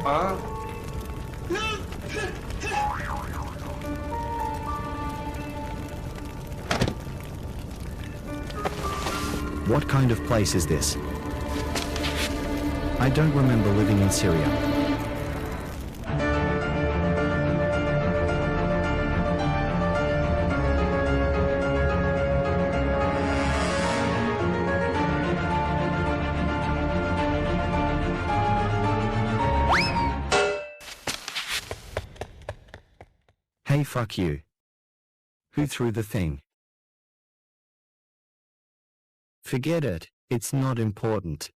Hả? What kind of place is this? I don't remember living in Syria. Hey, fuck you. Who threw the thing? Forget it, it's not important.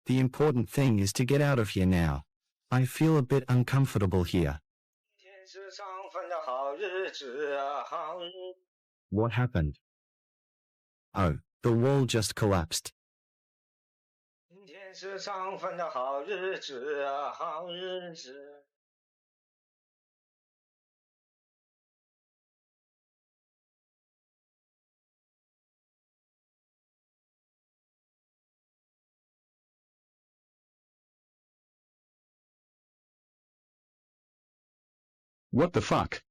The important thing is to get out of here now. I feel a bit uncomfortable here. What happened? Oh, the wall just collapsed. What the fuck?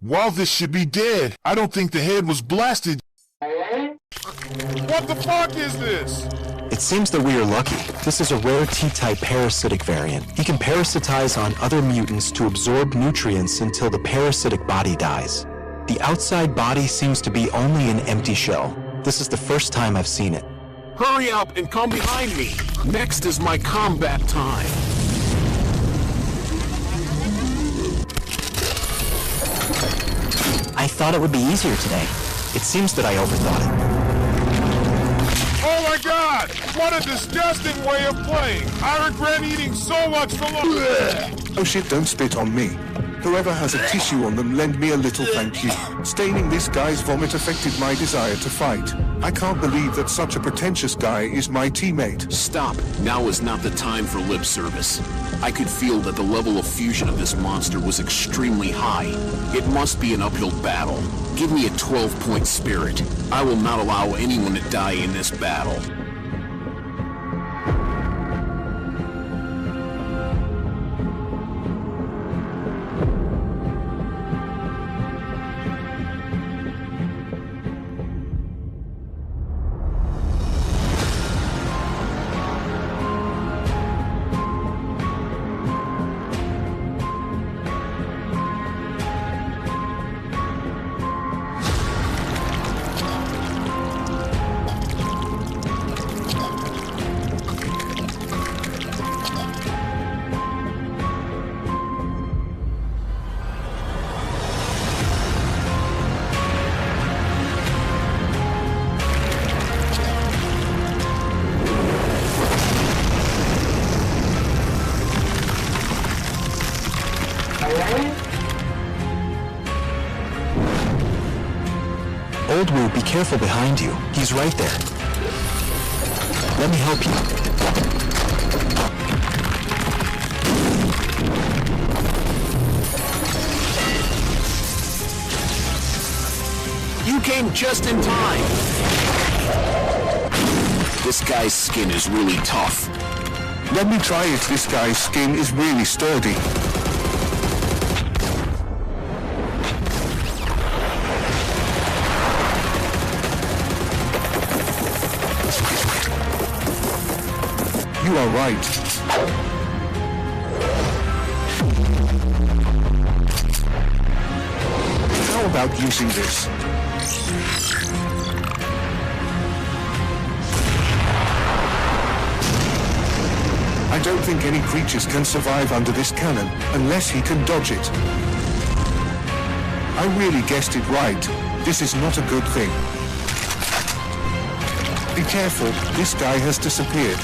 Well, this should be dead. I don't think the head was blasted. What the fuck is this? It seems that we are lucky. This is a rare T-type parasitic variant. He can parasitize on other mutants to absorb nutrients until the parasitic body dies. The outside body seems to be only an empty shell. This is the first time I've seen it. Hurry up and come behind me. Next is my combat time. I thought it would be easier today. It seems that I overthought it. Oh my god! What a disgusting way of playing! I regret eating so much for lunch! Oh shit, don't spit on me. Whoever has a tissue on them, lend me a little thank you. Staining this guy's vomit affected my desire to fight. I can't believe that such a pretentious guy is my teammate. Stop. Now is not the time for lip service. I could feel that the level of fusion of this monster was extremely high. It must be an uphill battle. Give me a 12-point spirit. I will not allow anyone to die in this battle. Old Wu, be careful behind you. He's right there. Let me help you. You came just in time. This guy's skin is really tough. Let me try it. This guy's skin is really sturdy. You are right. How about using this? I don't think any creatures can survive under this cannon unless he can dodge it. I really guessed it right. This is not a good thing. Be careful, this guy has disappeared.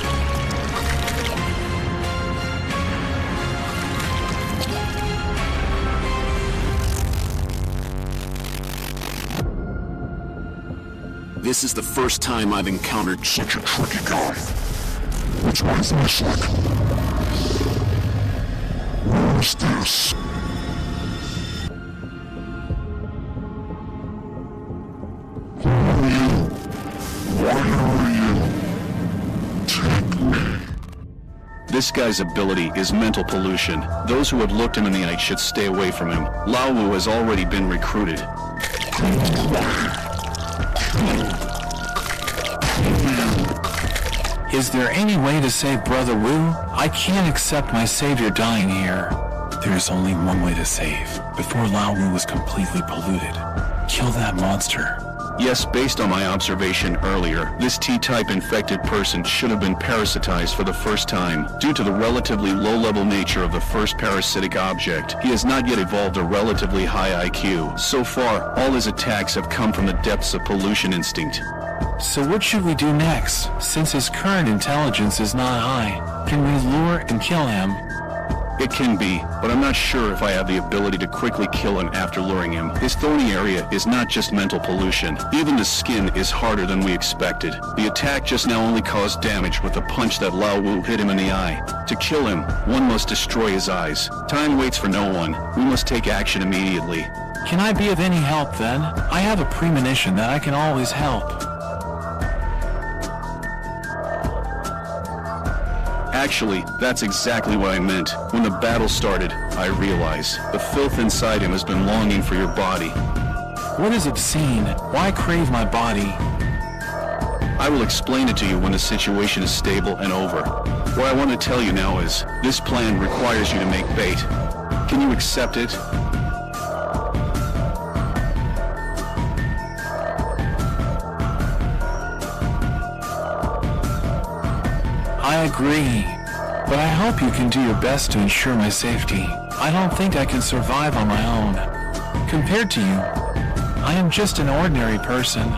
This is the first time I've encountered such a tricky guy. Which way is this like? Where is this? Who are you? Why are you? Take me. This guy's ability is mental pollution. Those who have looked him in the eye should stay away from him. Lao Wu has already been recruited. Is there any way to save Brother Wu? I can't accept my savior dying here. There is only one way to save. Before Lao Wu was completely polluted. Kill that monster. Yes, based on my observation earlier, this T-type infected person should have been parasitized for the first time. Due to the relatively low-level nature of the first parasitic object, he has not yet evolved a relatively high IQ. So far, all his attacks have come from the depths of pollution instinct. So what should we do next? Since his current intelligence is not high, can we lure and kill him? It can be, but I'm not sure if I have the ability to quickly kill him after luring him. His thorny area is not just mental pollution. Even the skin is harder than we expected. The attack just now only caused damage with the punch that Lao Wu hit him in the eye. To kill him, one must destroy his eyes. Time waits for no one. We must take action immediately. Can I be of any help then? I have a premonition that I can always help. Actually, that's exactly what I meant. When the battle started, I realized the filth inside him has been longing for your body. What is obscene? Why crave my body? I will explain it to you when the situation is stable and over. What I want to tell you now is, this plan requires you to make bait. Can you accept it? I agree, but I hope you can do your best to ensure my safety. I don't think I can survive on my own. Compared to you, I am just an ordinary person.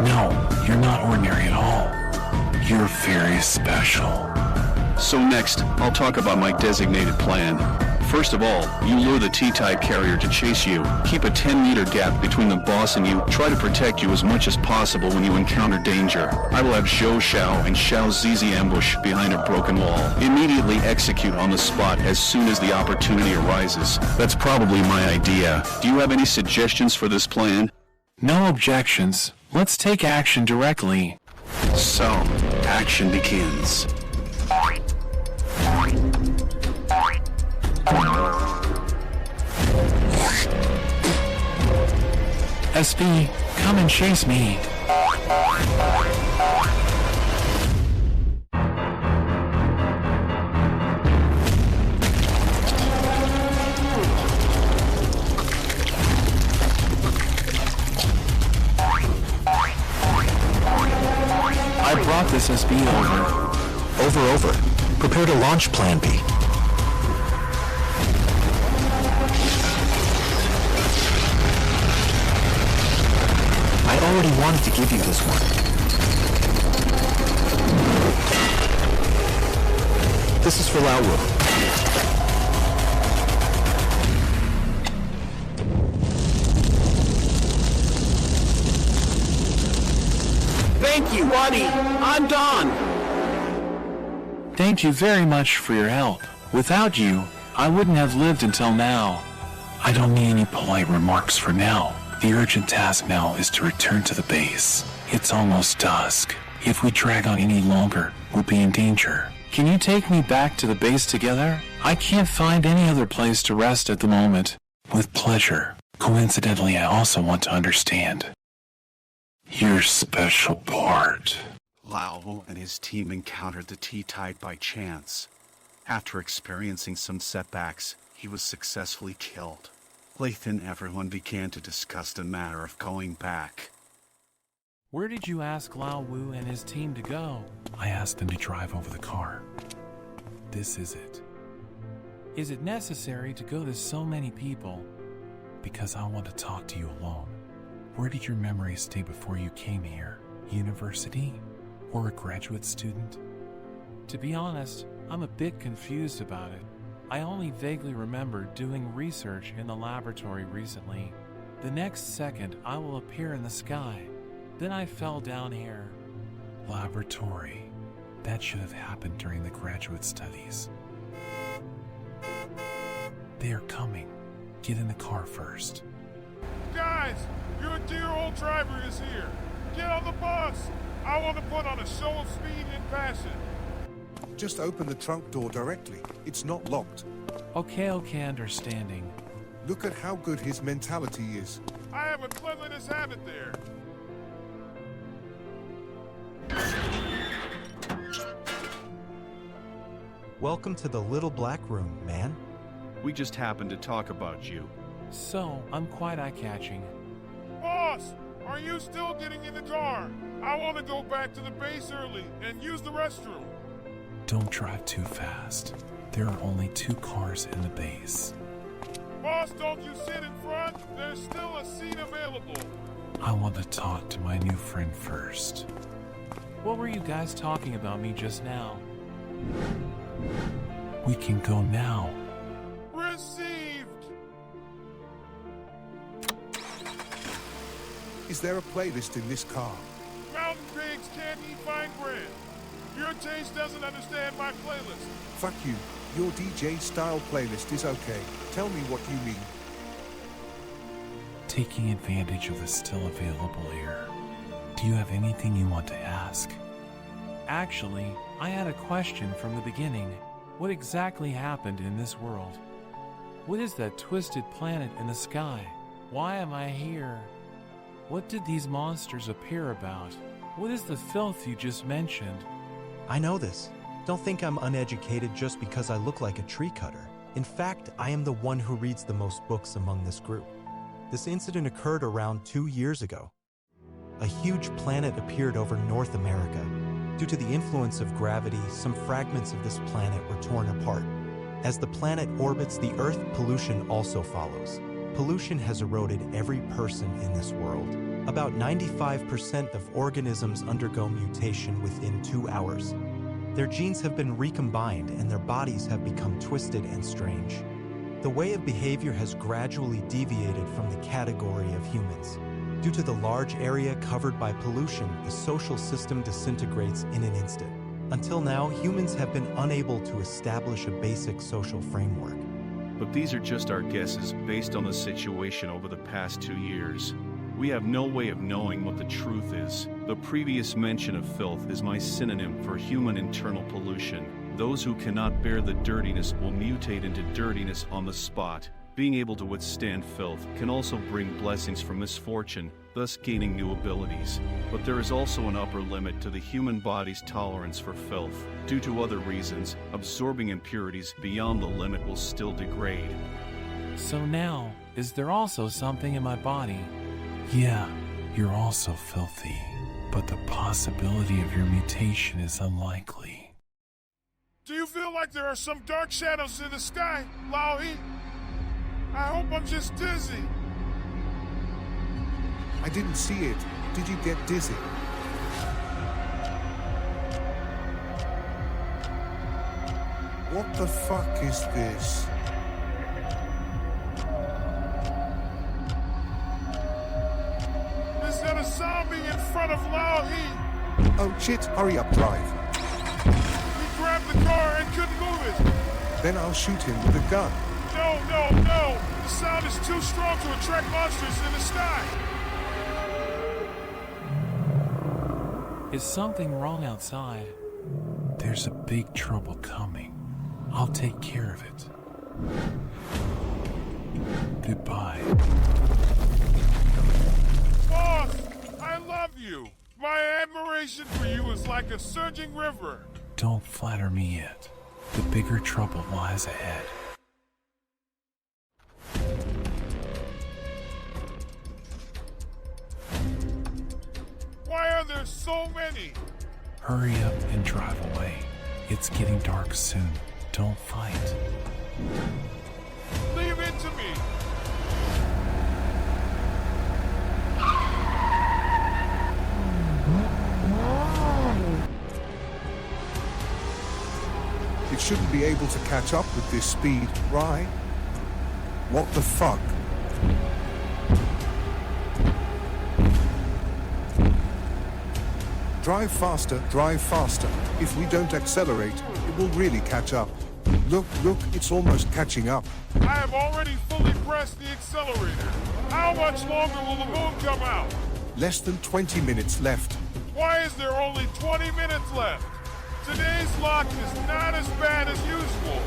No, you're not ordinary at all. You're very special. So next, I'll talk about my designated plan. First of all, you lure the T-type carrier to chase you. Keep a 10-meter gap between the boss and you. Try to protect you as much as possible when you encounter danger. I will have Zhou Xiao and Xiao Zizi ambush behind a broken wall. Immediately execute on the spot as soon as the opportunity arises. That's probably my idea. Do you have any suggestions for this plan? No objections. Let's take action directly. So, action begins. SB, come and chase me. I brought this SB over. Over. Prepare to launch Plan B. I already wanted to give you this one. This is for Lao Wu. Thank you, buddy. I'm done. Thank you very much for your help. Without you, I wouldn't have lived until now. I don't need any polite remarks for now. The urgent task now is to return to the base. It's almost dusk. If we drag on any longer, we'll be in danger. Can you take me back to the base together? I can't find any other place to rest at the moment. With pleasure. Coincidentally, I also want to understand your special part. Lau and his team encountered the T-Tide by chance. After experiencing some setbacks, he was successfully killed. Leith and everyone began to discuss the matter of going back. Where did you ask Lao Wu and his team to go? I asked them to drive over the car. This is it. Is it necessary to go to so many people? Because I want to talk to you alone. Where did your memory stay before you came here? University? Or a graduate student? To be honest, I'm a bit confused about it. I only vaguely remember doing research in the laboratory recently. The next second, I will appear in the sky. Then I fell down here. Laboratory. That should have happened during the graduate studies. They are coming. Get in the car first. Guys, your dear old driver is here. Get on the bus. I want to put on a show of speed and passion. Just open the trunk door directly. It's not locked. Okay, understanding. Look at how good his mentality is. I have a cleanliness habit there. Welcome to the little black room, man. We just happened to talk about you. So, I'm quite eye-catching. Boss, are you still getting in the car? I want to go back to the base early and use the restroom. Don't drive too fast. There are only 2 cars in the base. Boss, don't you sit in front? There's still a seat available. I want to talk to my new friend first. What were you guys talking about me just now? We can go now. Received! Is there a playlist in this car? Mountain pigs can't eat fine bread. Your taste doesn't understand my playlist. Fuck you. Your DJ style playlist is okay. Tell me what you mean. Taking advantage of the still available air. Do you have anything you want to ask? Actually, I had a question from the beginning. What exactly happened in this world? What is that twisted planet in the sky? Why am I here? What did these monsters appear about? What is the filth you just mentioned? I know this. Don't think I'm uneducated just because I look like a tree cutter. In fact, I am the one who reads the most books among this group. This incident occurred around 2 years ago. A huge planet appeared over North America. Due to the influence of gravity, some fragments of this planet were torn apart. As the planet orbits the Earth, pollution also follows. Pollution has eroded every person in this world. About 95% of organisms undergo mutation within 2 hours. Their genes have been recombined and their bodies have become twisted and strange. The way of behavior has gradually deviated from the category of humans. Due to the large area covered by pollution, the social system disintegrates in an instant. Until now, humans have been unable to establish a basic social framework. But these are just our guesses based on the situation over the past 2 years. We have no way of knowing what the truth is. The previous mention of filth is my synonym for human internal pollution. Those who cannot bear the dirtiness will mutate into dirtiness on the spot. Being able to withstand filth can also bring blessings from misfortune, thus gaining new abilities. But there is also an upper limit to the human body's tolerance for filth. Due to other reasons, absorbing impurities beyond the limit will still degrade. So now, is there also something in my body? Yeah, you're also filthy, but the possibility of your mutation is unlikely. Do you feel like there are some dark shadows in the sky, Laohi? I hope I'm just dizzy. I didn't see it. Did you get dizzy? What the fuck is this? Is that a zombie in front of Laohi? Oh shit, hurry up, drive. He grabbed the car and couldn't move it. Then I'll shoot him with a gun. No, no, no! The sound is too strong to attract monsters in the sky. Is something wrong outside? There's a big trouble coming. I'll take care of it. Goodbye. Boss, I love you. My admiration for you is like a surging river. Don't flatter me yet. The bigger trouble lies ahead. Why are there so many? Hurry up and drive away. It's getting dark soon. Don't fight. Leave it to me. It shouldn't be able to catch up with this speed, right? What the fuck? Drive faster, drive faster. If we don't accelerate, it will really catch up. Look, it's almost catching up. I have already fully pressed the accelerator. How much longer will the moon come out? Less than 20 minutes left. Why is there only 20 minutes left? Today's lock is not as bad as usual.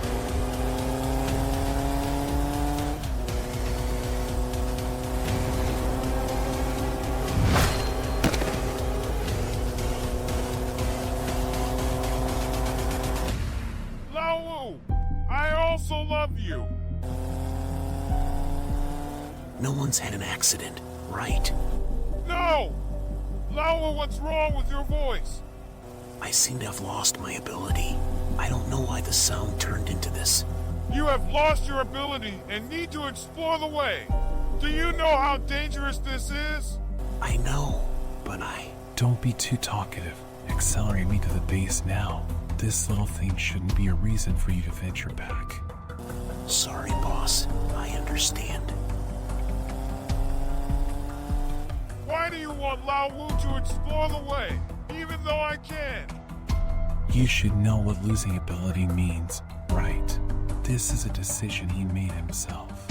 I also love you. No one's had an accident, right? No! Laowu, what's wrong with your voice? I seem to have lost my ability. I don't know why the sound turned into this. You have lost your ability and need to explore the way. Do you know how dangerous this is? I know, but Don't be too talkative. Accelerate me to the base now. This little thing shouldn't be a reason for you to venture back. Sorry, boss. I understand. Why do you want Laowu to explore the way, even though I can? You should know what losing ability means, right? This is a decision he made himself.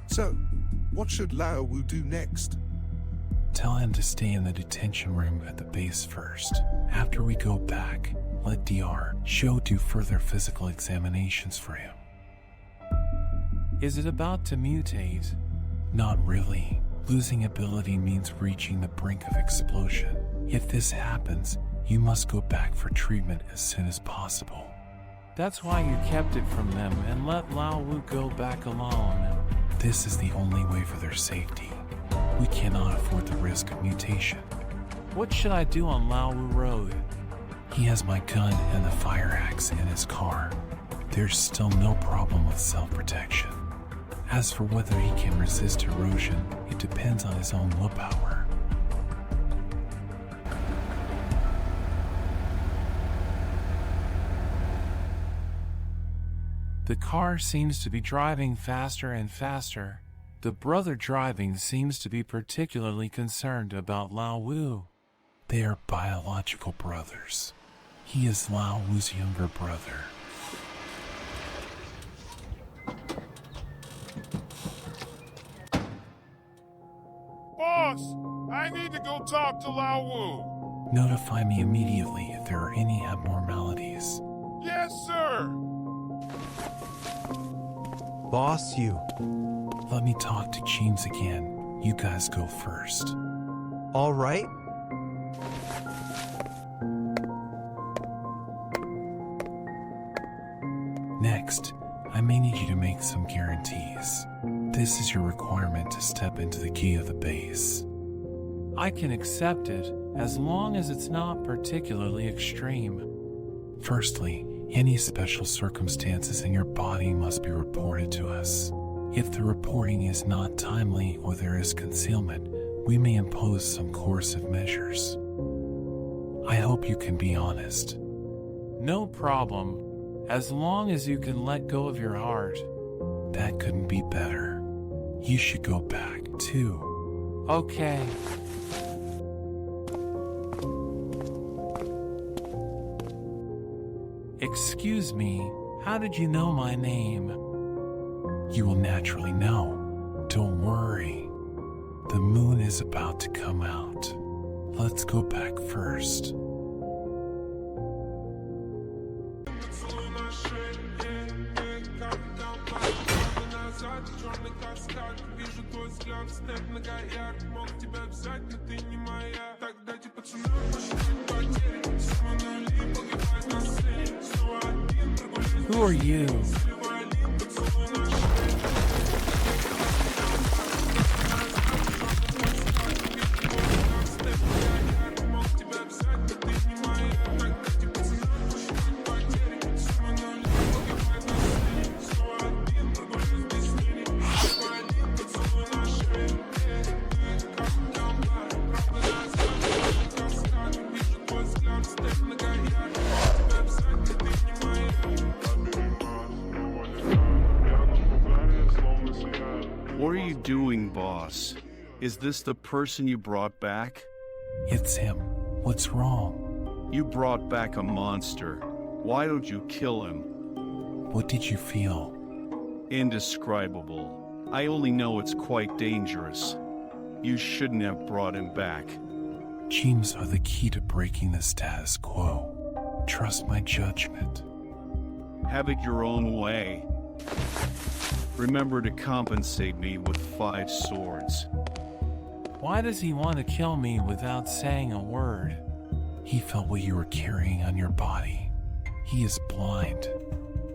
So, what should Laowu do next? Tell him to stay in the detention room at the base first. After we go back, let DR Show do further physical examinations for him. Is it about to mutate? Not really. Losing ability means reaching the brink of explosion. If this happens, you must go back for treatment as soon as possible. That's why you kept it from them and let Laowu go back alone. This is the only way for their safety. We cannot afford the risk of mutation. What should I do on Laowu Road? He has my gun and the fire axe in his car. There's still no problem with self-protection. As for whether he can resist erosion, it depends on his own willpower. The car seems to be driving faster and faster. The brother driving seems to be particularly concerned about Laowu. They are biological brothers. He is Laowu's younger brother. Boss, I need to go talk to Laowu. Notify me immediately if there are any abnormalities. Yes, sir. Boss, you. Let me talk to Cheems again. You guys go first. All right? Next, I may need you to make some guarantees. This is your requirement to step into the key of the base. I can accept it as long as it's not particularly extreme. Firstly, any special circumstances in your body must be reported to us. If the reporting is not timely or there is concealment, we may impose some coercive measures. I hope you can be honest. No problem, as long as you can let go of your heart. That couldn't be better. You should go back, too. Okay. Excuse me, how did you know my name? You will naturally know. Don't worry. The moon is about to come out. Let's go back first. Who are you? What are you doing, boss? Is this the person you brought back? It's him. What's wrong? You brought back a monster. Why don't you kill him? What did you feel? Indescribable. I only know it's quite dangerous. You shouldn't have brought him back. Cheems are the key to breaking the status quo. Trust my judgment. Have it your own way. Remember to compensate me with 5 swords. Why does he want to kill me without saying a word? He felt what you were carrying on your body. He is blind.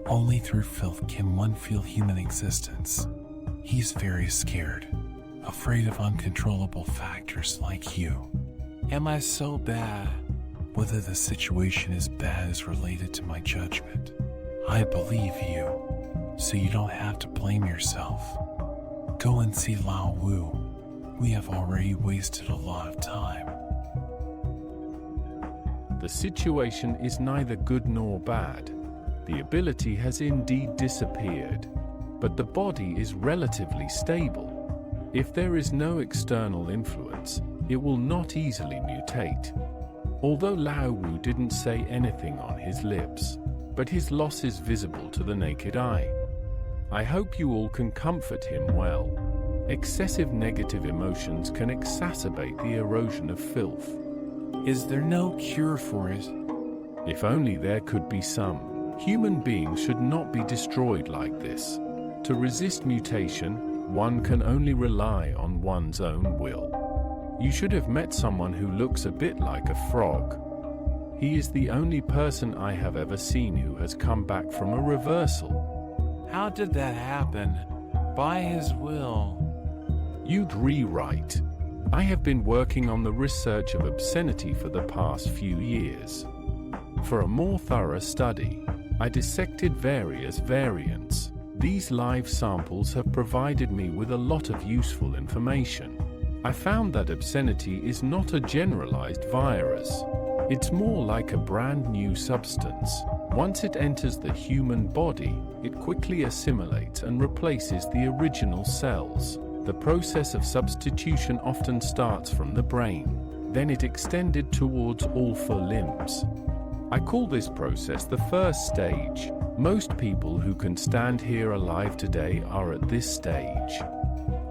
Only through filth can one feel human existence. He's very scared, afraid of uncontrollable factors like you. Am I so bad? Whether the situation is bad is related to my judgment. I believe you, so you don't have to blame yourself. Go and see Lao Wu. We have already wasted a lot of time. The situation is neither good nor bad. The ability has indeed disappeared, but the body is relatively stable. If there is no external influence, it will not easily mutate. Although Lao Wu didn't say anything on his lips, but his loss is visible to the naked eye. I hope you all can comfort him well. Excessive negative emotions can exacerbate the erosion of filth. Is there no cure for it? If only there could be some. Human beings should not be destroyed like this. To resist mutation, one can only rely on one's own will. You should have met someone who looks a bit like a frog. He is the only person I have ever seen who has come back from a reversal. How did that happen? By his will. You'd rewrite. I have been working on the research of obscenity for the past few years. For a more thorough study, I dissected various variants. These live samples have provided me with a lot of useful information. I found that obscenity is not a generalized virus. It's more like a brand new substance. Once it enters the human body, it quickly assimilates and replaces the original cells. The process of substitution often starts from the brain. Then it extended towards all 4 limbs. I call this process the first stage. Most people who can stand here alive today are at this stage.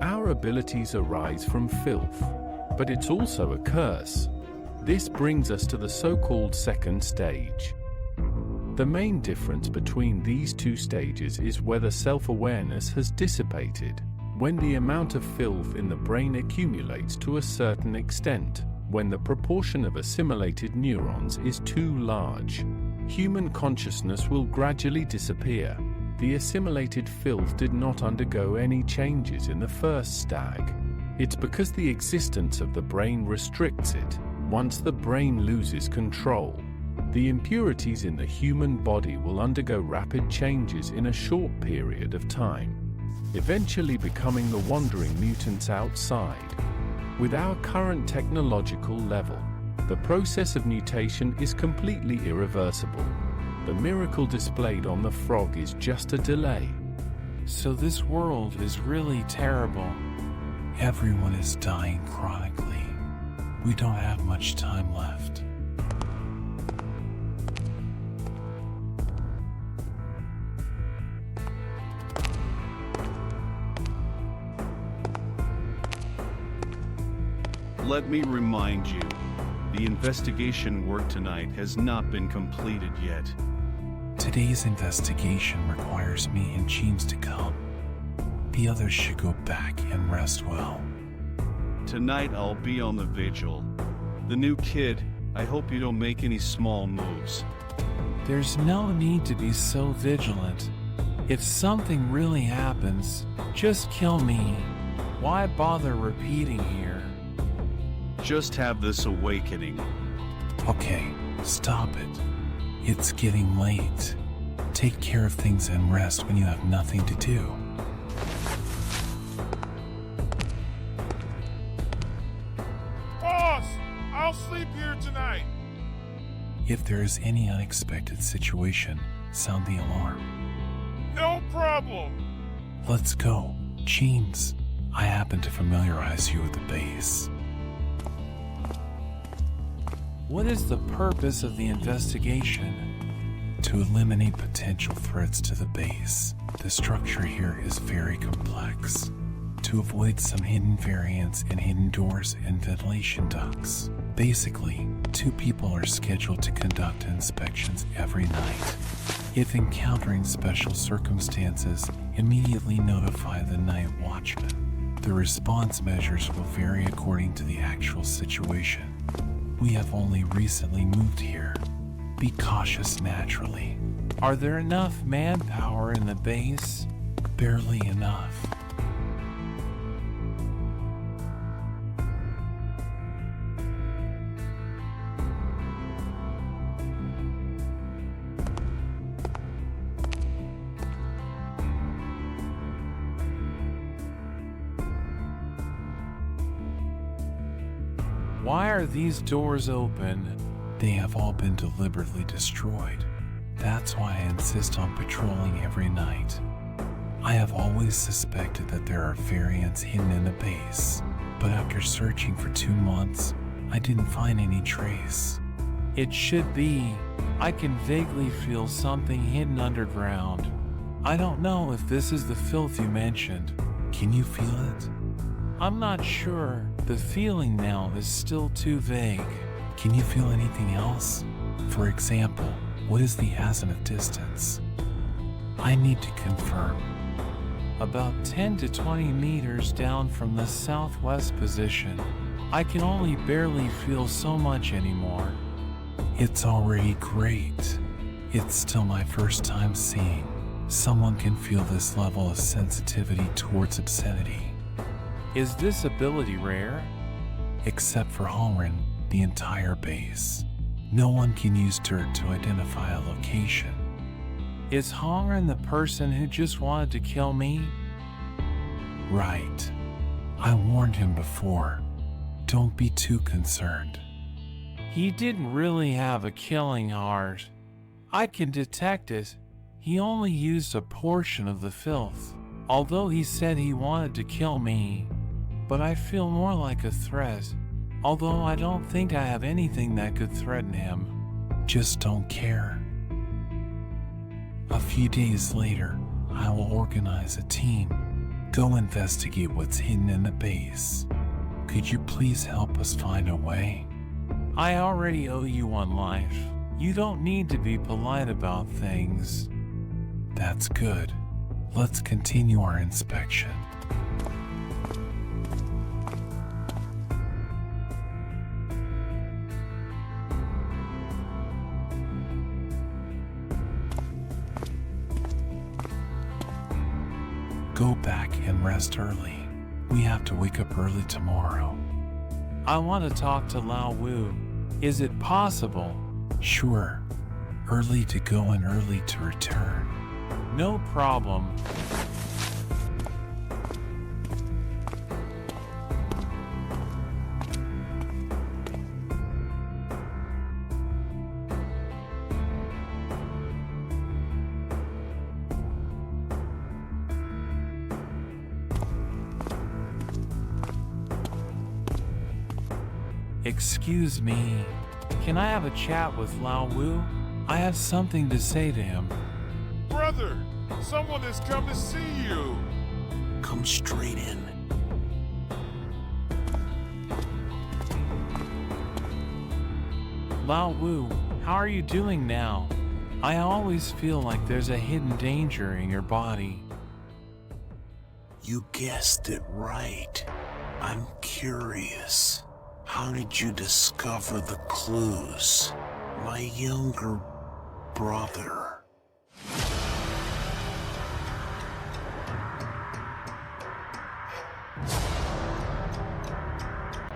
Our abilities arise from filth, but it's also a curse. This brings us to the so-called second stage. The main difference between these 2 stages is whether self-awareness has dissipated. When the amount of filth in the brain accumulates to a certain extent, when the proportion of assimilated neurons is too large, human consciousness will gradually disappear. The assimilated filth did not undergo any changes in the first stag. It's because the existence of the brain restricts it. Once the brain loses control, the impurities in the human body will undergo rapid changes in a short period of time, eventually becoming the wandering mutants outside. With our current technological level, the process of mutation is completely irreversible. The miracle displayed on the frog is just a delay. So this world is really terrible. Everyone is dying chronically. We don't have much time left. let me remind you, the investigation work tonight has not been completed yet. Today's investigation requires me and Cheems to come. The others should go back and rest well. Tonight I'll be on the vigil. The new kid, I hope you don't make any small moves. There's no need to be so vigilant. If something really happens, just kill me. Why bother repeating here? Just have this awakening. Okay, stop it. It's getting late. Take care of things and rest when you have nothing to do. Boss, I'll sleep here tonight. If there is any unexpected situation, sound the alarm. No problem. Let's go. Cheems, I happen to familiarize you with the base. What is the purpose of the investigation? To eliminate potential threats to the base. The structure here is very complex. To avoid some hidden variants and hidden doors and ventilation ducts. Basically, 2 people are scheduled to conduct inspections every night. If encountering special circumstances, immediately notify the night watchman. The response measures will vary according to the actual situation. We have only recently moved here. Be cautious naturally. Are there enough manpower in the base? Barely enough. Why are these doors open? They have all been deliberately destroyed. That's why I insist on patrolling every night. I have always suspected that there are variants hidden in the base, but after searching for 2 months, I didn't find any trace. It should be. I can vaguely feel something hidden underground. I don't know if this is the filth you mentioned. Can you feel it? I'm not sure. The feeling now is still too vague. Can you feel anything else? For example, what is the azimuth distance? I need to confirm. About 10 to 20 meters down from the southwest position. I can only barely feel so much anymore. It's already great. It's still my first time seeing someone can feel this level of sensitivity towards obscenity. Is this ability rare? Except for Holmgren, the entire base. No one can use dirt to identify a location. Is Holmgren the person who just wanted to kill me? Right. I warned him before. Don't be too concerned. He didn't really have a killing heart. I can detect it. He only used a portion of the filth, although he said he wanted to kill me. But I feel more like a threat, although I don't think I have anything that could threaten him. Just don't care. A few days later, I will organize a team. Go investigate what's hidden in the base. Could you please help us find a way? I already owe you one life. You don't need to be polite about things. That's good. Let's continue our inspection. Go back and rest early. We have to wake up early tomorrow. I want to talk to Lao Wu. Is it possible? Sure. Early to go and early to return. No problem. Excuse me, can I have a chat with Lao Wu? I have something to say to him. Brother, someone has come to see you. Come straight in. Lao Wu, how are you doing now? I always feel like there's a hidden danger in your body. You guessed it right. I'm curious. How did you discover the clues? My younger brother.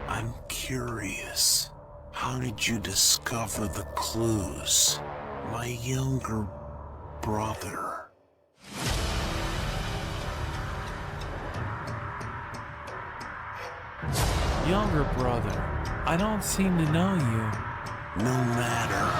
I'm curious. How did you discover the clues? My younger brother. Younger brother, I don't seem to know you. No matter.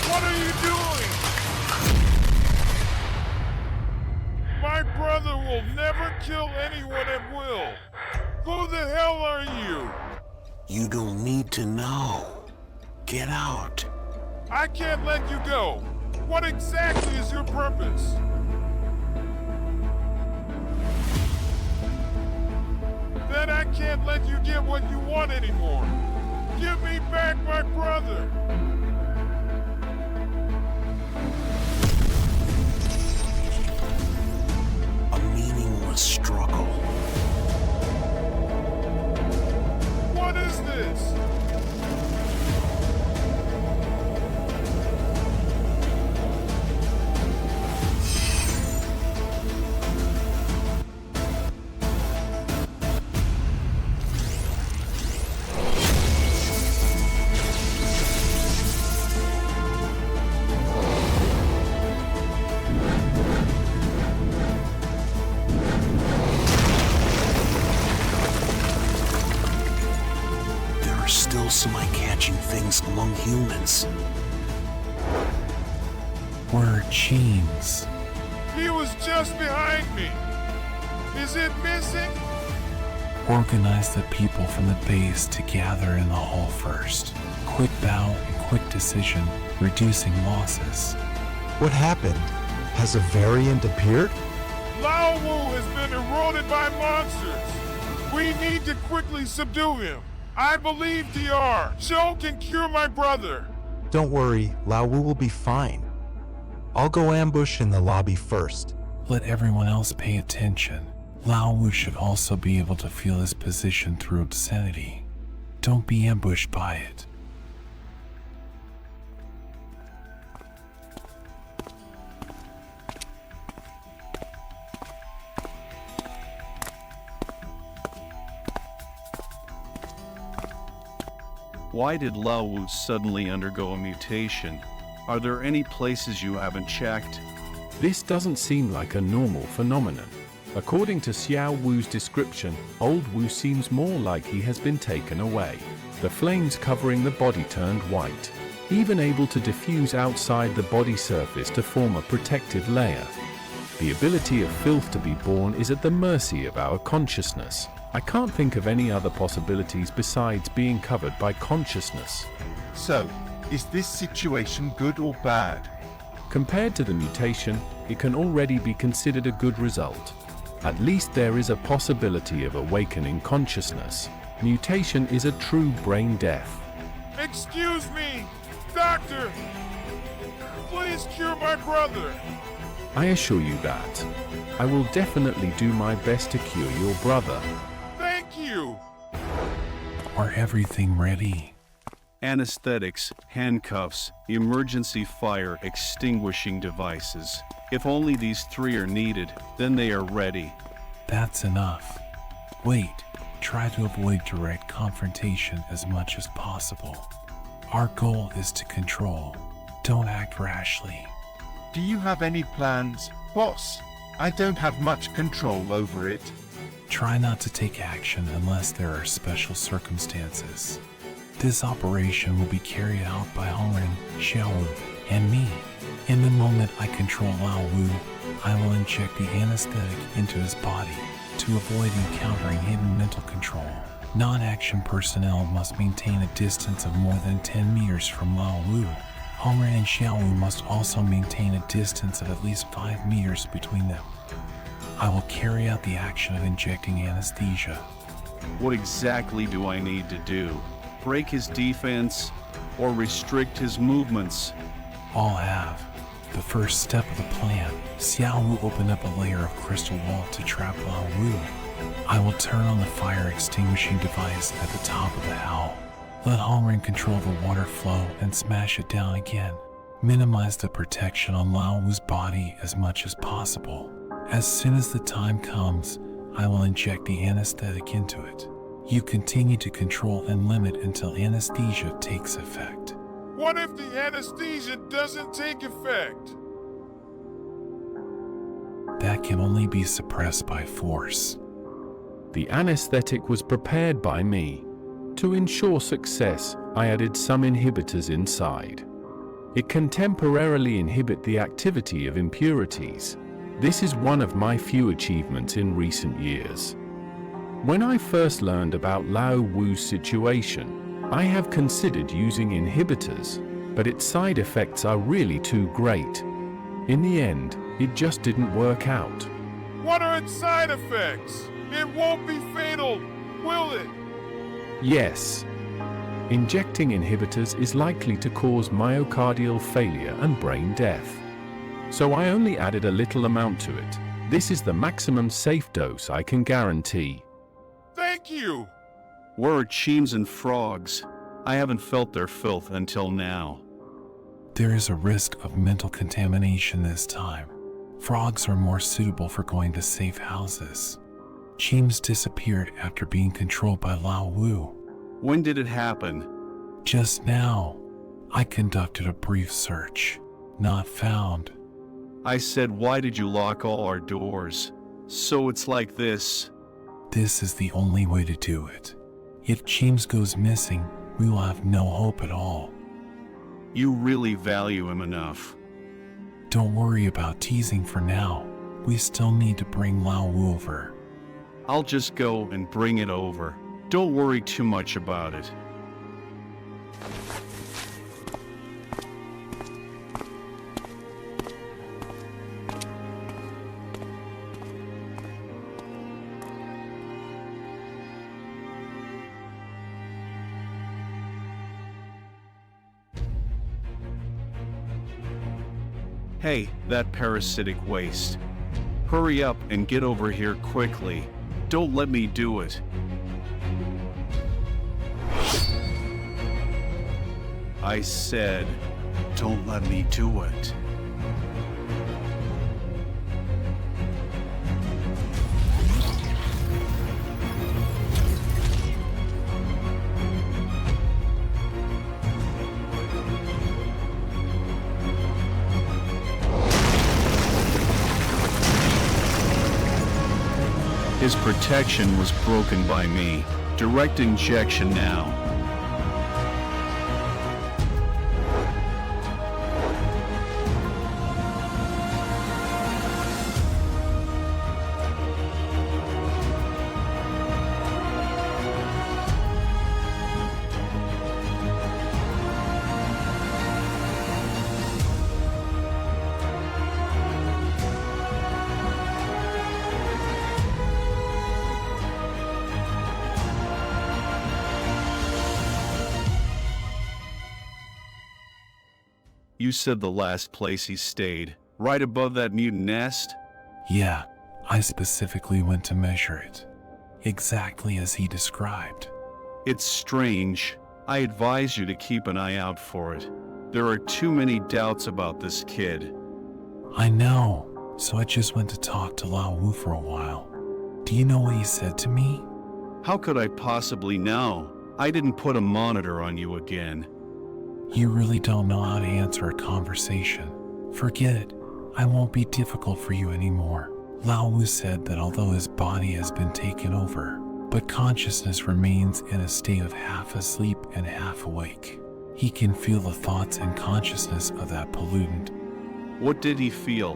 What are you doing? My brother will never kill anyone at will. Who the hell are you? You don't need to know. Get out. I can't let you go. What exactly is your purpose? Then I can't let you get what you want anymore. Give me back my brother. A meaningless struggle. What is this? Still some eye-catching things among humans. We're Cheems. He was just behind me. Is it missing? Organize the people from the base to gather in the hall first. Quick bow and quick decision, reducing losses. What happened? Has a variant appeared? Lao Wu has been eroded by monsters. We need to quickly subdue him. I believe DR. Joe can cure my brother. Don't worry, Lao Wu will be fine. I'll go ambush in the lobby first. Let everyone else pay attention. Lao Wu should also be able to feel his position through obscenity. Don't be ambushed by it. Why did Lao Wu suddenly undergo a mutation? Are there any places you haven't checked? This doesn't seem like a normal phenomenon. According to Xiao Wu's description, old Wu seems more like he has been taken away. The flames covering the body turned white, even able to diffuse outside the body surface to form a protective layer. The ability of filth to be born is at the mercy of our consciousness. I can't think of any other possibilities besides being covered by consciousness. So, is this situation good or bad? Compared to the mutation, it can already be considered a good result. At least there is a possibility of awakening consciousness. Mutation is a true brain death. Excuse me, doctor. Please cure my brother. I assure you that. I will definitely do my best to cure your brother. Thank you. Are everything ready? Anesthetics, handcuffs, emergency fire extinguishing devices. If only these three are needed, then they are ready. That's enough. Wait, try to avoid direct confrontation as much as possible. Our goal is to control. Don't act rashly. Do you have any plans, boss? I don't have much control over it. Try not to take action unless there are special circumstances. This operation will be carried out by Hongren, Xiaowu, and me. In the moment I control Lao Wu, I will inject the anesthetic into his body to avoid encountering hidden mental control. Non-action personnel must maintain a distance of more than 10 meters from Lao Wu. Hongren and Xiaowu must also maintain a distance of at least 5 meters between them. I will carry out the action of injecting anesthesia. What exactly do I need to do? Break his defense or restrict his movements? All have. The first step of the plan, Xiao will open up a layer of crystal wall to trap Lao Wu. I will turn on the fire extinguishing device at the top of the howl. Let Hongren control the water flow and smash it down again. Minimize the protection on Lao Wu's body as much as possible. As soon as the time comes, I will inject the anesthetic into it. You continue to control and limit until anesthesia takes effect. What if the anesthesia doesn't take effect? That can only be suppressed by force. The anesthetic was prepared by me. To ensure success, I added some inhibitors inside. It can temporarily inhibit the activity of impurities. This is one of my few achievements in recent years. When I first learned about Lao Wu's situation, I have considered using inhibitors, but its side effects are really too great. In the end, it just didn't work out. What are its side effects? It won't be fatal, will it? Yes. Injecting inhibitors is likely to cause myocardial failure and brain death. So I only added a little amount to it. This is the maximum safe dose I can guarantee. Thank you. Where are Cheems and frogs? I haven't felt their filth until now. There is a risk of mental contamination this time. Frogs are more suitable for going to safe houses. Cheems disappeared after being controlled by Lao Wu. When did it happen? Just now. I conducted a brief search. Not found. I said, why did you lock all our doors? So it's like this. This is the only way to do it. If Cheems goes missing, we will have no hope at all. You really value him enough. Don't worry about teasing for now. We still need to bring Lao Wu over. I'll just go and bring it over. Don't worry too much about it. Hey, that parasitic waste. Hurry up and get over here quickly. Don't let me do it. I said, don't let me do it. His protection was broken by me. Direct injection now. You said the last place he stayed, right above that mutant nest? Yeah, I specifically went to measure it. Exactly as he described. It's strange. I advise you to keep an eye out for it. There are too many doubts about this kid. I know, so I just went to talk to Lao Wu for a while. Do you know what he said to me? How could I possibly know? I didn't put a monitor on you again. You really don't know how to answer a conversation. Forget it. I won't be difficult for you anymore. Lao Wu said that although his body has been taken over, but consciousness remains in a state of half asleep and half awake. He can feel the thoughts and consciousness of that pollutant. What did he feel?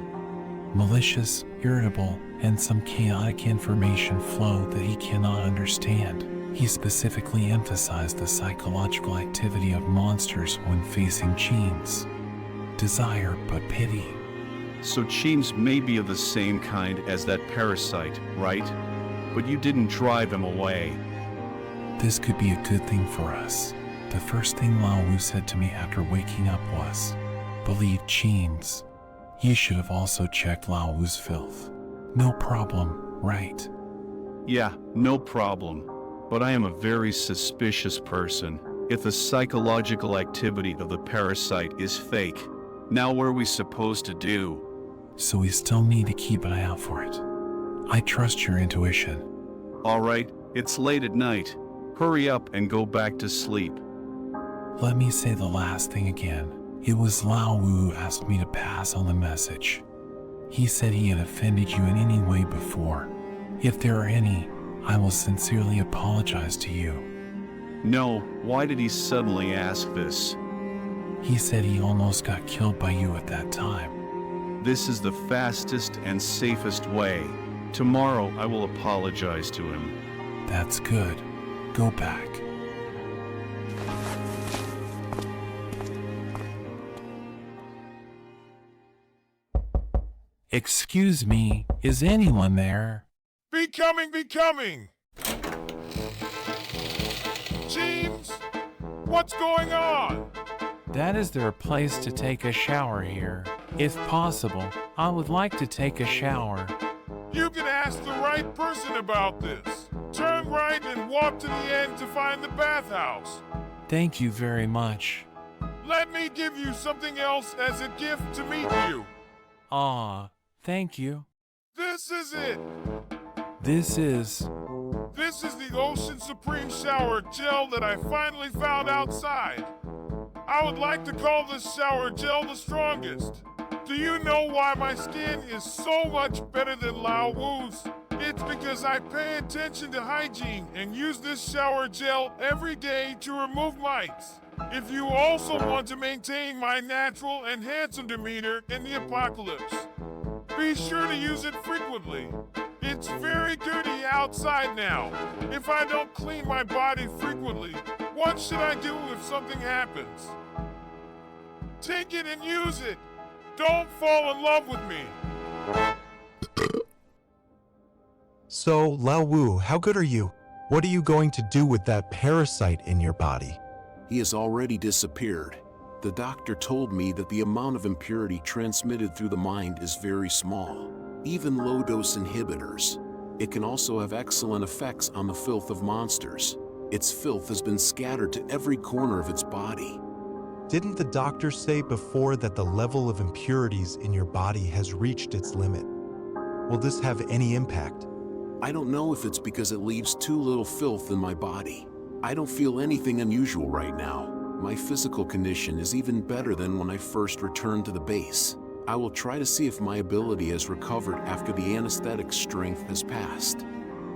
Malicious, irritable, and some chaotic information flow that he cannot understand. He specifically emphasized the psychological activity of monsters when facing Cheems. Desire but pity. So Cheems may be of the same kind as that parasite, right? But you didn't drive him away. This could be a good thing for us. The first thing Lao Wu said to me after waking up was, "Believe Cheems." You should have also checked Lao Wu's filth. No problem, right? Yeah, no problem. But I am a very suspicious person. If the psychological activity of the parasite is fake, now what are we supposed to do? So we still need to keep an eye out for it. I trust your intuition. All right, it's late at night. Hurry up and go back to sleep. Let me say the last thing again. It was Lao Wu who asked me to pass on the message. He said he had offended you in any way before. If there are any, I will sincerely apologize to you. No, why did he suddenly ask this? He said he almost got killed by you at that time. This is the fastest and safest way. Tomorrow I will apologize to him. That's good. Go back. Excuse me, is anyone there? Be coming, be coming! Cheems, what's going on? That is there a place to take a shower here? If possible, I would like to take a shower. You can ask the right person about this. Turn right and walk to the end to find the bathhouse. Thank you very much. Let me give you something else as a gift to meet you. Ah, thank you. This is it. This is the Ocean Supreme Shower Gel that I finally found outside. I would like to call this shower gel the strongest. Do you know why my skin is so much better than Lao Wu's? It's because I pay attention to hygiene and use this shower gel every day to remove mites. If you also want to maintain my natural and handsome demeanor in the apocalypse, be sure to use it frequently. It's very dirty outside now. If I don't clean my body frequently, what should I do if something happens? Take it and use it. Don't fall in love with me. So, Lao Wu, how good are you? What are you going to do with that parasite in your body? He has already disappeared. The doctor told me that the amount of impurity transmitted through the mind is very small, even low-dose inhibitors. It can also have excellent effects on the filth of monsters. Its filth has been scattered to every corner of its body. Didn't the doctor say before that the level of impurities in your body has reached its limit? Will this have any impact? I don't know if it's because it leaves too little filth in my body. I don't feel anything unusual right now. My physical condition is even better than when I first returned to the base. I will try to see if my ability has recovered after the anesthetic strength has passed.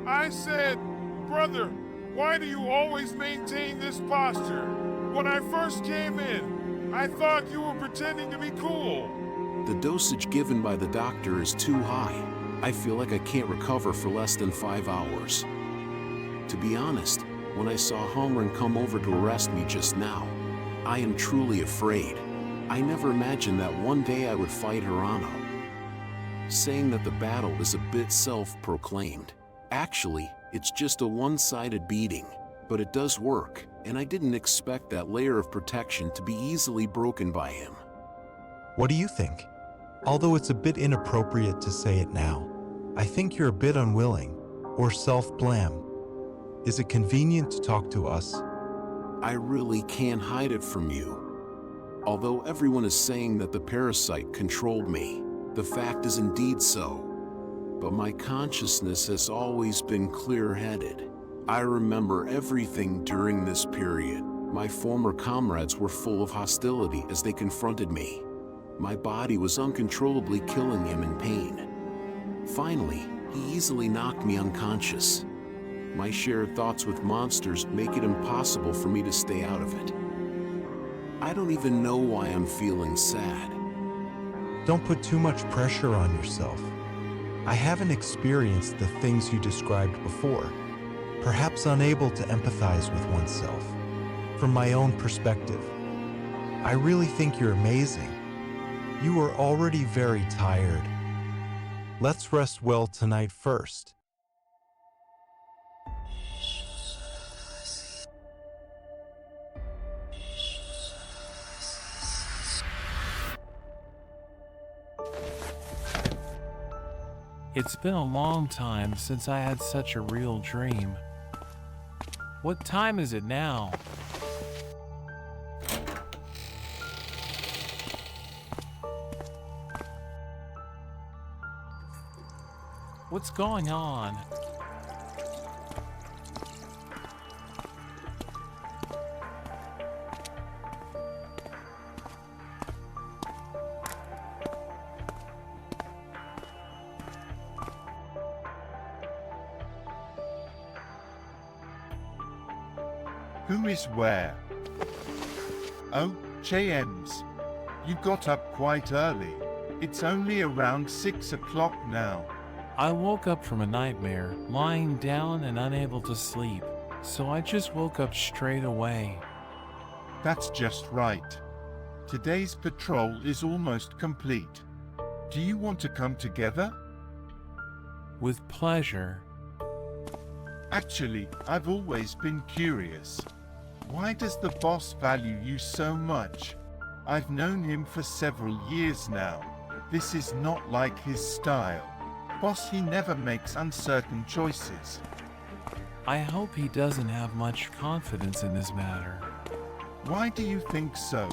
I said, brother, why do you always maintain this posture? When I first came in, I thought you were pretending to be cool. The dosage given by the doctor is too high. I feel like I can't recover for less than 5 hours. To be honest, when I saw Hongren come over to arrest me just now, I am truly afraid. I never imagined that one day I would fight Hirano. Saying that the battle is a bit self-proclaimed. Actually, it's just a one-sided beating, but it does work, and I didn't expect that layer of protection to be easily broken by him. What do you think? Although it's a bit inappropriate to say it now, I think you're a bit unwilling, or self-blame. Is it convenient to talk to us? I really can't hide it from you. Although everyone is saying that the parasite controlled me, the fact is indeed so. But my consciousness has always been clear-headed. I remember everything during this period. My former comrades were full of hostility as they confronted me. My body was uncontrollably killing him in pain. Finally, he easily knocked me unconscious. My shared thoughts with monsters make it impossible for me to stay out of it. I don't even know why I'm feeling sad. Don't put too much pressure on yourself. I haven't experienced the things you described before, perhaps unable to empathize with oneself. From my own perspective, I really think you're amazing. You are already very tired. Let's rest well tonight first. It's been a long time since I had such a real dream. What time is it now? What's going on? Who is where? Oh, Cheems. You got up quite early. It's only around 6 o'clock now. I woke up from a nightmare, lying down and unable to sleep, so I just woke up straight away. That's just right. Today's patrol is almost complete. Do you want to come together? With pleasure. Actually, I've always been curious. Why does the boss value you so much? I've known him for several years now. This is not like his style. Boss, he never makes uncertain choices. I hope he doesn't have much confidence in this matter. Why do you think so?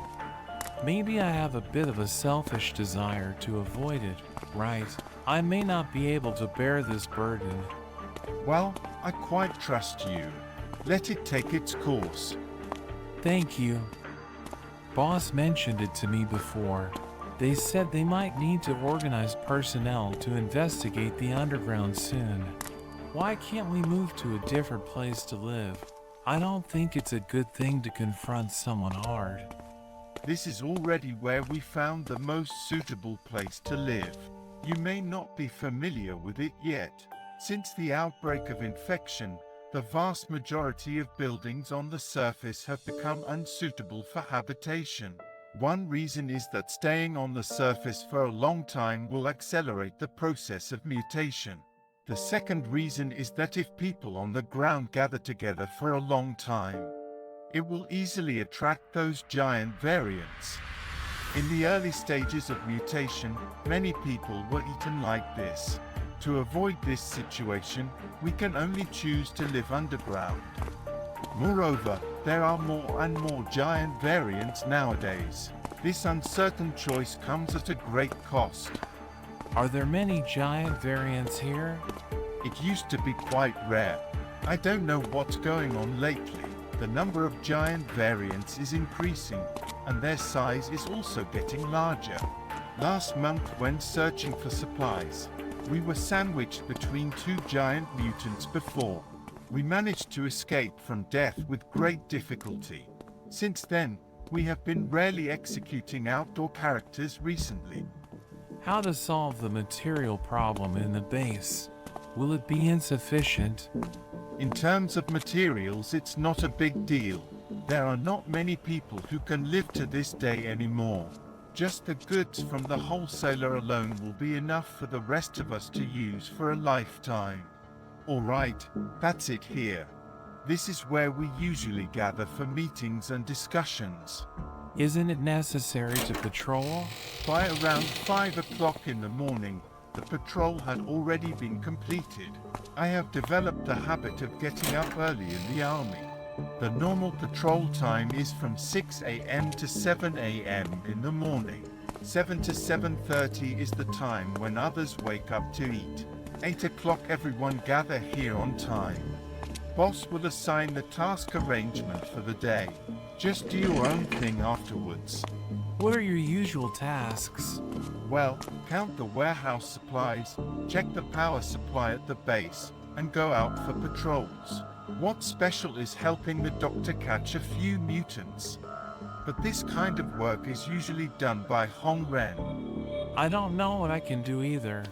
Maybe I have a bit of a selfish desire to avoid it, right? I may not be able to bear this burden. Well, I quite trust you. Let it take its course. Thank you. Boss mentioned it to me before. They said they might need to organize personnel to investigate the underground soon. Why can't we move to a different place to live? I don't think it's a good thing to confront someone hard. This is already where we found the most suitable place to live. You may not be familiar with it yet. Since the outbreak of infection, the vast majority of buildings on the surface have become unsuitable for habitation. One reason is that staying on the surface for a long time will accelerate the process of mutation. The second reason is that if people on the ground gather together for a long time, it will easily attract those giant variants. In the early stages of mutation, many people were eaten like this. To avoid this situation, we can only choose to live underground. Moreover, there are more and more giant variants nowadays. This uncertain choice comes at a great cost. Are there many giant variants here? It used to be quite rare. I don't know what's going on lately. The number of giant variants is increasing, and their size is also getting larger. Last month, when searching for supplies, we were sandwiched between two giant mutants before. We managed to escape from death with great difficulty. Since then, we have been rarely executing outdoor characters recently. How to solve the material problem in the base? Will it be insufficient? In terms of materials, it's not a big deal. There are not many people who can live to this day anymore. Just the goods from the wholesaler alone will be enough for the rest of us to use for a lifetime. Alright, that's it here. This is where we usually gather for meetings and discussions. Isn't it necessary to patrol? By around 5 o'clock in the morning, the patrol had already been completed. I have developed the habit of getting up early in the army. The normal patrol time is from 6 a.m. to 7 a.m. in the morning. 7 to 7:30 is the time when others wake up to eat. 8 o'clock everyone gather here on time. Boss will assign the task arrangement for the day. Just do your own thing afterwards. What are your usual tasks? Well, count the warehouse supplies, check the power supply at the base, and go out for patrols. What's special is helping the doctor catch a few mutants. But this kind of work is usually done by Hong Ren. I don't know what I can do either.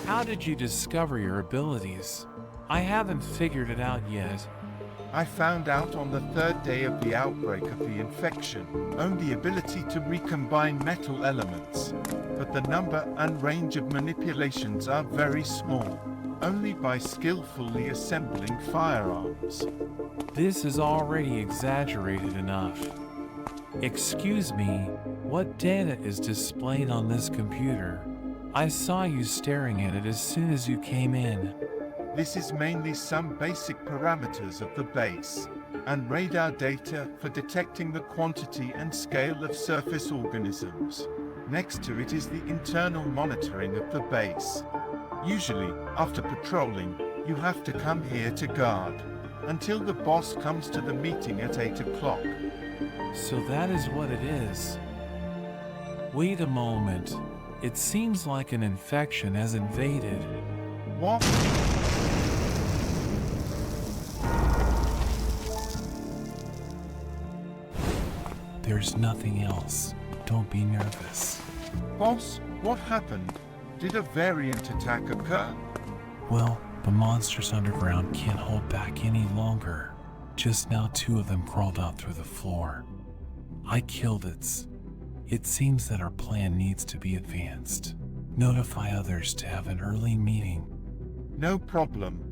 How did you discover your abilities? I haven't figured it out yet. I found out on the third day of the outbreak of the infection, owned the ability to recombine metal elements. But the number and range of manipulations are very small, only by skillfully assembling firearms. This is already exaggerated enough. Excuse me, what data is displayed on this computer? I saw you staring at it as soon as you came in. This is mainly some basic parameters of the base, and radar data for detecting the quantity and scale of surface organisms. Next to it is the internal monitoring of the base. Usually, after patrolling, you have to come here to guard, until the boss comes to the meeting at 8 o'clock. So that is what it is. Wait a moment. It seems like an infection has invaded. What? There's nothing else. Don't be nervous. Boss, what happened? Did a variant attack occur? Well, the monsters underground can't hold back any longer. Just now 2 of them crawled out through the floor. I killed it. It seems that our plan needs to be advanced. Notify others to have an early meeting. No problem.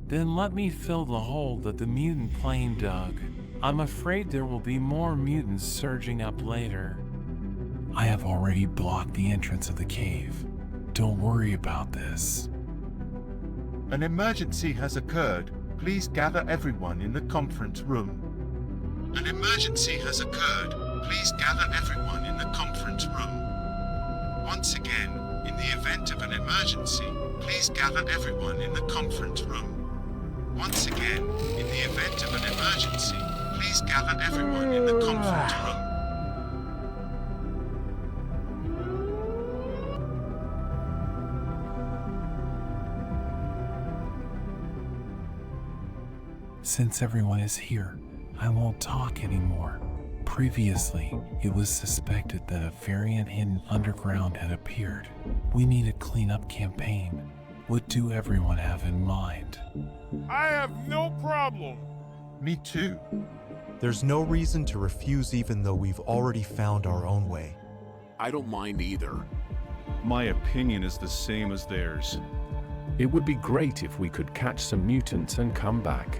Then let me fill the hole that the mutant plane dug. I'm afraid there will be more mutants surging up later. I have already blocked the entrance of the cave. Don't worry about this. An emergency has occurred. Please gather everyone in the conference room. An emergency has occurred. Please gather everyone in the conference room. Once again, in the event of an emergency, please gather everyone in the conference room. Once again, in the event of an emergency, please gather everyone in the conference room. Since everyone is here, I won't talk anymore. Previously, it was suspected that a variant hidden underground had appeared. We need a cleanup campaign. What do everyone have in mind? I have no problem. Me too. There's no reason to refuse even though we've already found our own way. I don't mind either. My opinion is the same as theirs. It would be great if we could catch some mutants and come back.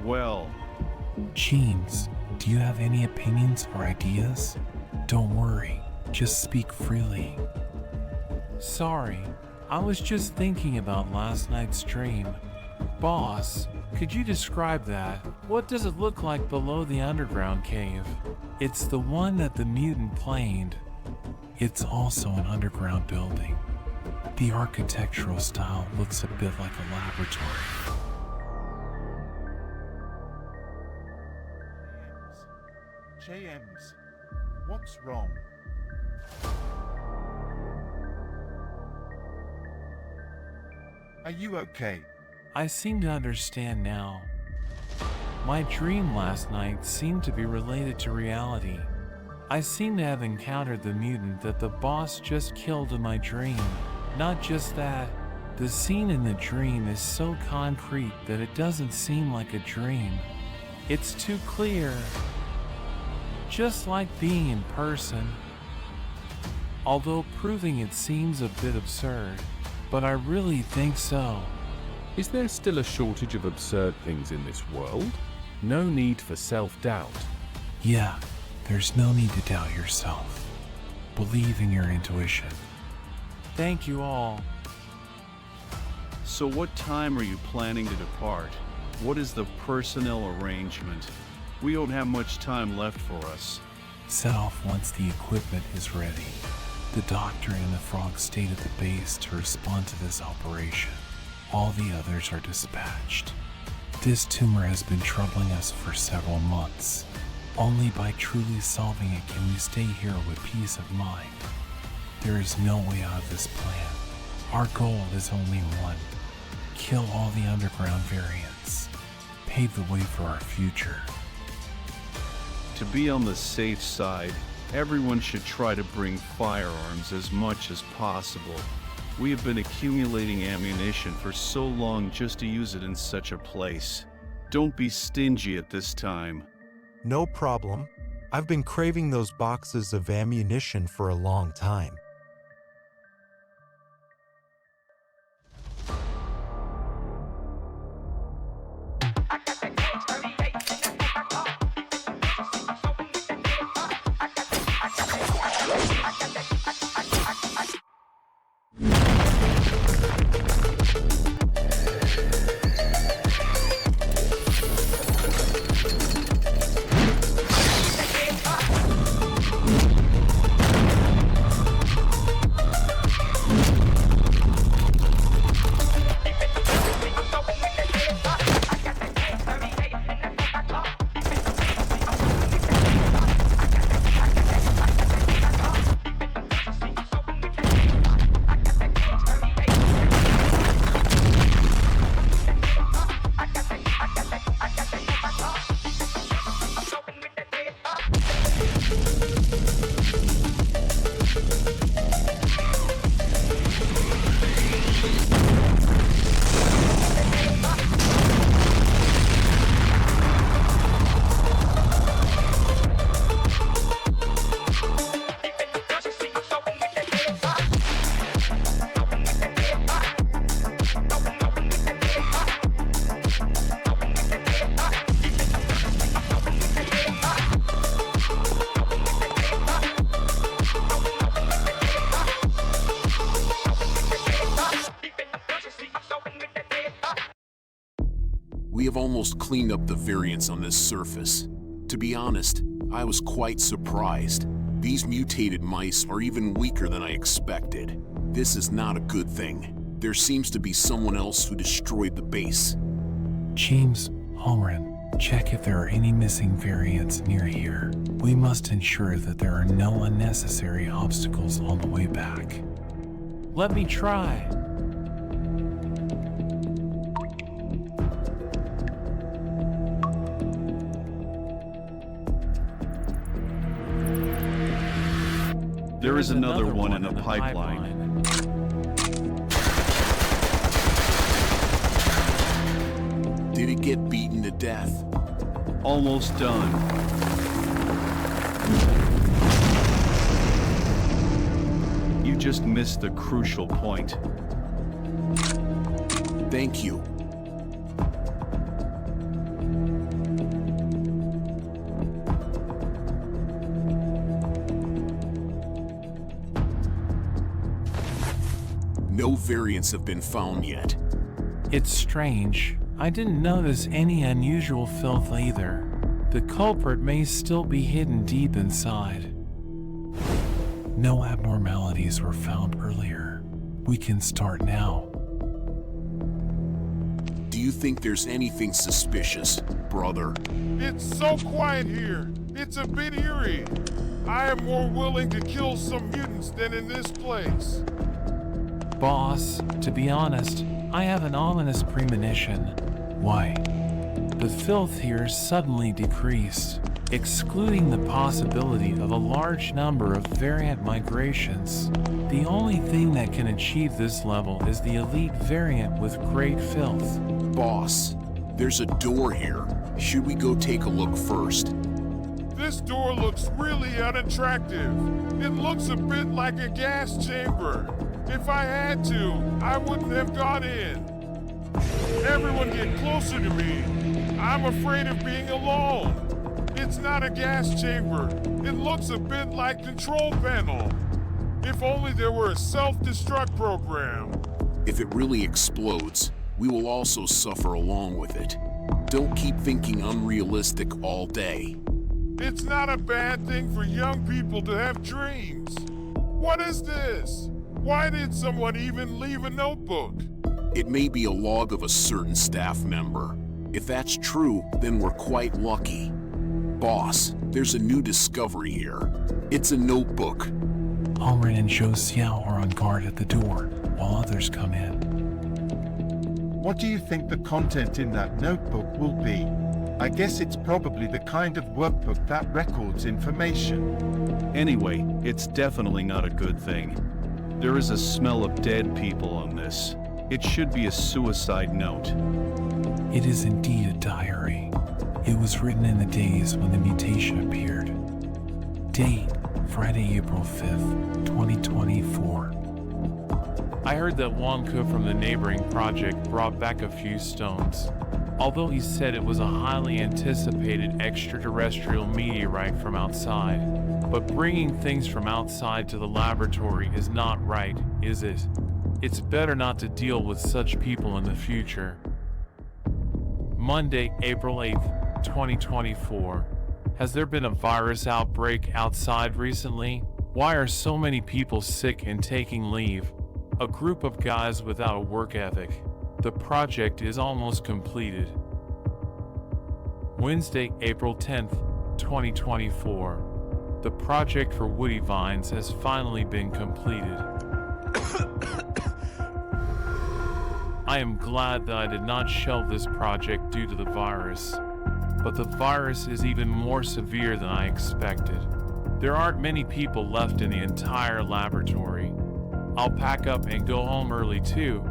Well, Cheems, do you have any opinions or ideas? Don't worry, just speak freely. Sorry, I was just thinking about last night's dream. Boss, could you describe that? What does it look like below the underground cave? It's the one that the mutant planed. It's also an underground building. The architectural style looks a bit like a laboratory. Cheems, what's wrong? Are you okay? I seem to understand now. My dream last night seemed to be related to reality. I seem to have encountered the mutant that the boss just killed in my dream. Not just that, the scene in the dream is so concrete that it doesn't seem like a dream. It's too clear. Just like being in person. Although proving it seems a bit absurd, but I really think so. Is there still a shortage of absurd things in this world? No need for self-doubt. Yeah, there's no need to doubt yourself. Believe in your intuition. Thank you all. so what time are you planning to depart? What is the personnel arrangement? We don't have much time left for us. Set off once the equipment is ready. The doctor and the frog stayed at the base to respond to this operation. All the others are dispatched. This tumor has been troubling us for several months. Only by truly solving it can we stay here with peace of mind. There is no way out of this plan. Our goal is only one. Kill all the underground variants. Pave the way for our future. To be on the safe side, everyone should try to bring firearms as much as possible. We have been accumulating ammunition for so long just to use it in such a place. Don't be stingy at this time. No problem. I've been craving those boxes of ammunition for a long time. We have almost cleaned up the variants on this surface. To be honest, I was quite surprised. These mutated mice are even weaker than I expected. This is not a good thing. There seems to be someone else who destroyed the base. Cheems, Holmgren, check if there are any missing variants near here. We must ensure that there are no unnecessary obstacles on the way back. Let me try. There is another one in the pipeline. Did it get beaten to death? Almost done. You just missed the crucial point. Thank you. No variants have been found yet. It's strange. I didn't notice any unusual filth either. The culprit may still be hidden deep inside. No abnormalities were found earlier. We can start now. Do you think there's anything suspicious, brother? It's so quiet here. It's a bit eerie. I am more willing to kill some mutants than in this place. Boss, to be honest, I have an ominous premonition. Why? The filth here suddenly decreased, excluding the possibility of a large number of variant migrations. The only thing that can achieve this level is the elite variant with great filth. Boss, there's a door here. Should we go take a look first? This door looks really unattractive. It looks a bit like a gas chamber. If I had to, I wouldn't have gone in. Everyone get closer to me. I'm afraid of being alone. It's not a gas chamber. It looks a bit like control panel. If only there were a self-destruct program. If it really explodes, we will also suffer along with it. Don't keep thinking unrealistic all day. It's not a bad thing for young people to have dreams. What is this? Why did someone even leave a notebook? It may be a log of a certain staff member. If that's true, then we're quite lucky. Boss, there's a new discovery here. It's a notebook. Alren and Zhou Xiao are on guard at the door, while others come in. What do you think the content in that notebook will be? I guess it's probably the kind of workbook that records information. Anyway, it's definitely not a good thing. There is a smell of dead people on this. It should be a suicide note. It is indeed a diary. It was written in the days when the mutation appeared. Date, Friday, April 5th, 2024. I heard that Wonka from the neighboring project brought back a few stones. Although he said it was a highly anticipated extraterrestrial meteorite from outside. But bringing things from outside to the laboratory is not right, is it? It's better not to deal with such people in the future. Monday, April 8th, 2024. Has there been a virus outbreak outside recently? Why are so many people sick and taking leave? A group of guys without a work ethic. The project is almost completed. Wednesday, April 10th, 2024. The project for Woody Vines has finally been completed. I am glad that I did not shelve this project due to the virus. But the virus is even more severe than I expected. There aren't many people left in the entire laboratory. I'll pack up and go home early too.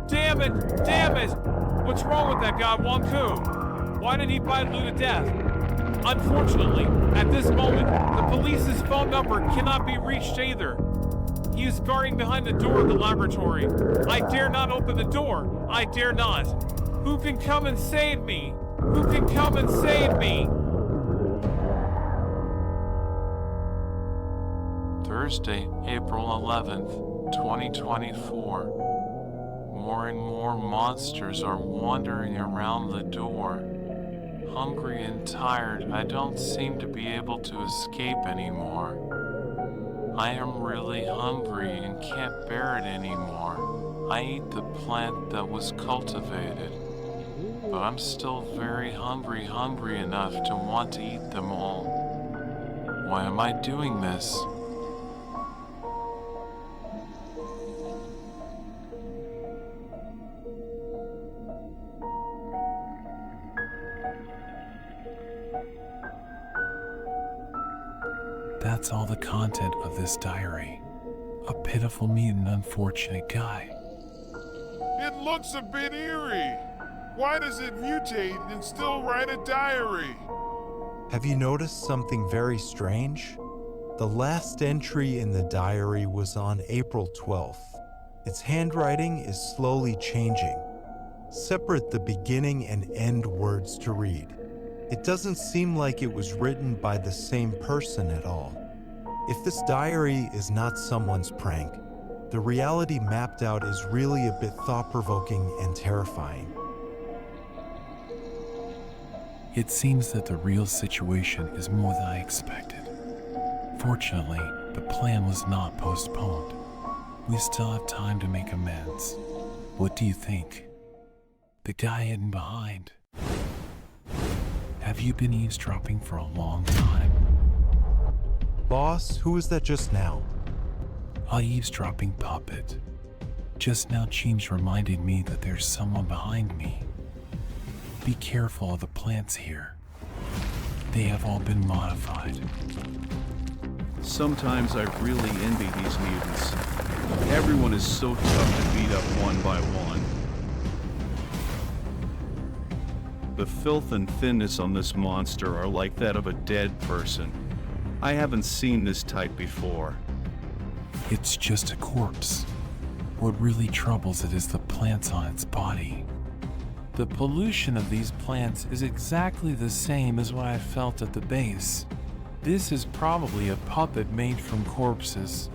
Damn it! Damn it! What's wrong with that guy, Wonku? Why did he bite Lou to death? Unfortunately, at this moment, the police's phone number cannot be reached either. He is guarding behind the door of the laboratory. I dare not open the door. I dare not. Who can come and save me? Who can come and save me? Thursday, April 11th, 2024. More and more monsters are wandering around the door. Hungry and tired, I don't seem to be able to escape anymore. I am really hungry and can't bear it anymore. I eat the plant that was cultivated. But I'm still very hungry enough to want to eat them all. Why am I doing this? That's all the content of this diary. A pitiful, mean, and unfortunate guy. It looks a bit eerie. Why does it mutate and still write a diary? Have you noticed something very strange? The last entry in the diary was on April 12th. Its handwriting is slowly changing. Separate the beginning and end words to read. It doesn't seem like it was written by the same person at all. If this diary is not someone's prank, the reality mapped out is really a bit thought-provoking and terrifying. It seems that the real situation is more than I expected. Fortunately, the plan was not postponed. We still have time to make amends. What do you think? The guy hidden behind. Have you been eavesdropping for a long time? Boss, who was that just now? A eavesdropping puppet. Just now Cheems reminded me that there's someone behind me. Be careful of the plants here. They have all been modified. Sometimes I really envy these mutants. Everyone is so tough to beat up one by one. The filth and thinness on this monster are like that of a dead person. I haven't seen this type before. It's just a corpse. What really troubles it is the plants on its body. The pollution of these plants is exactly the same as what I felt at the base. This is probably a puppet made from corpses.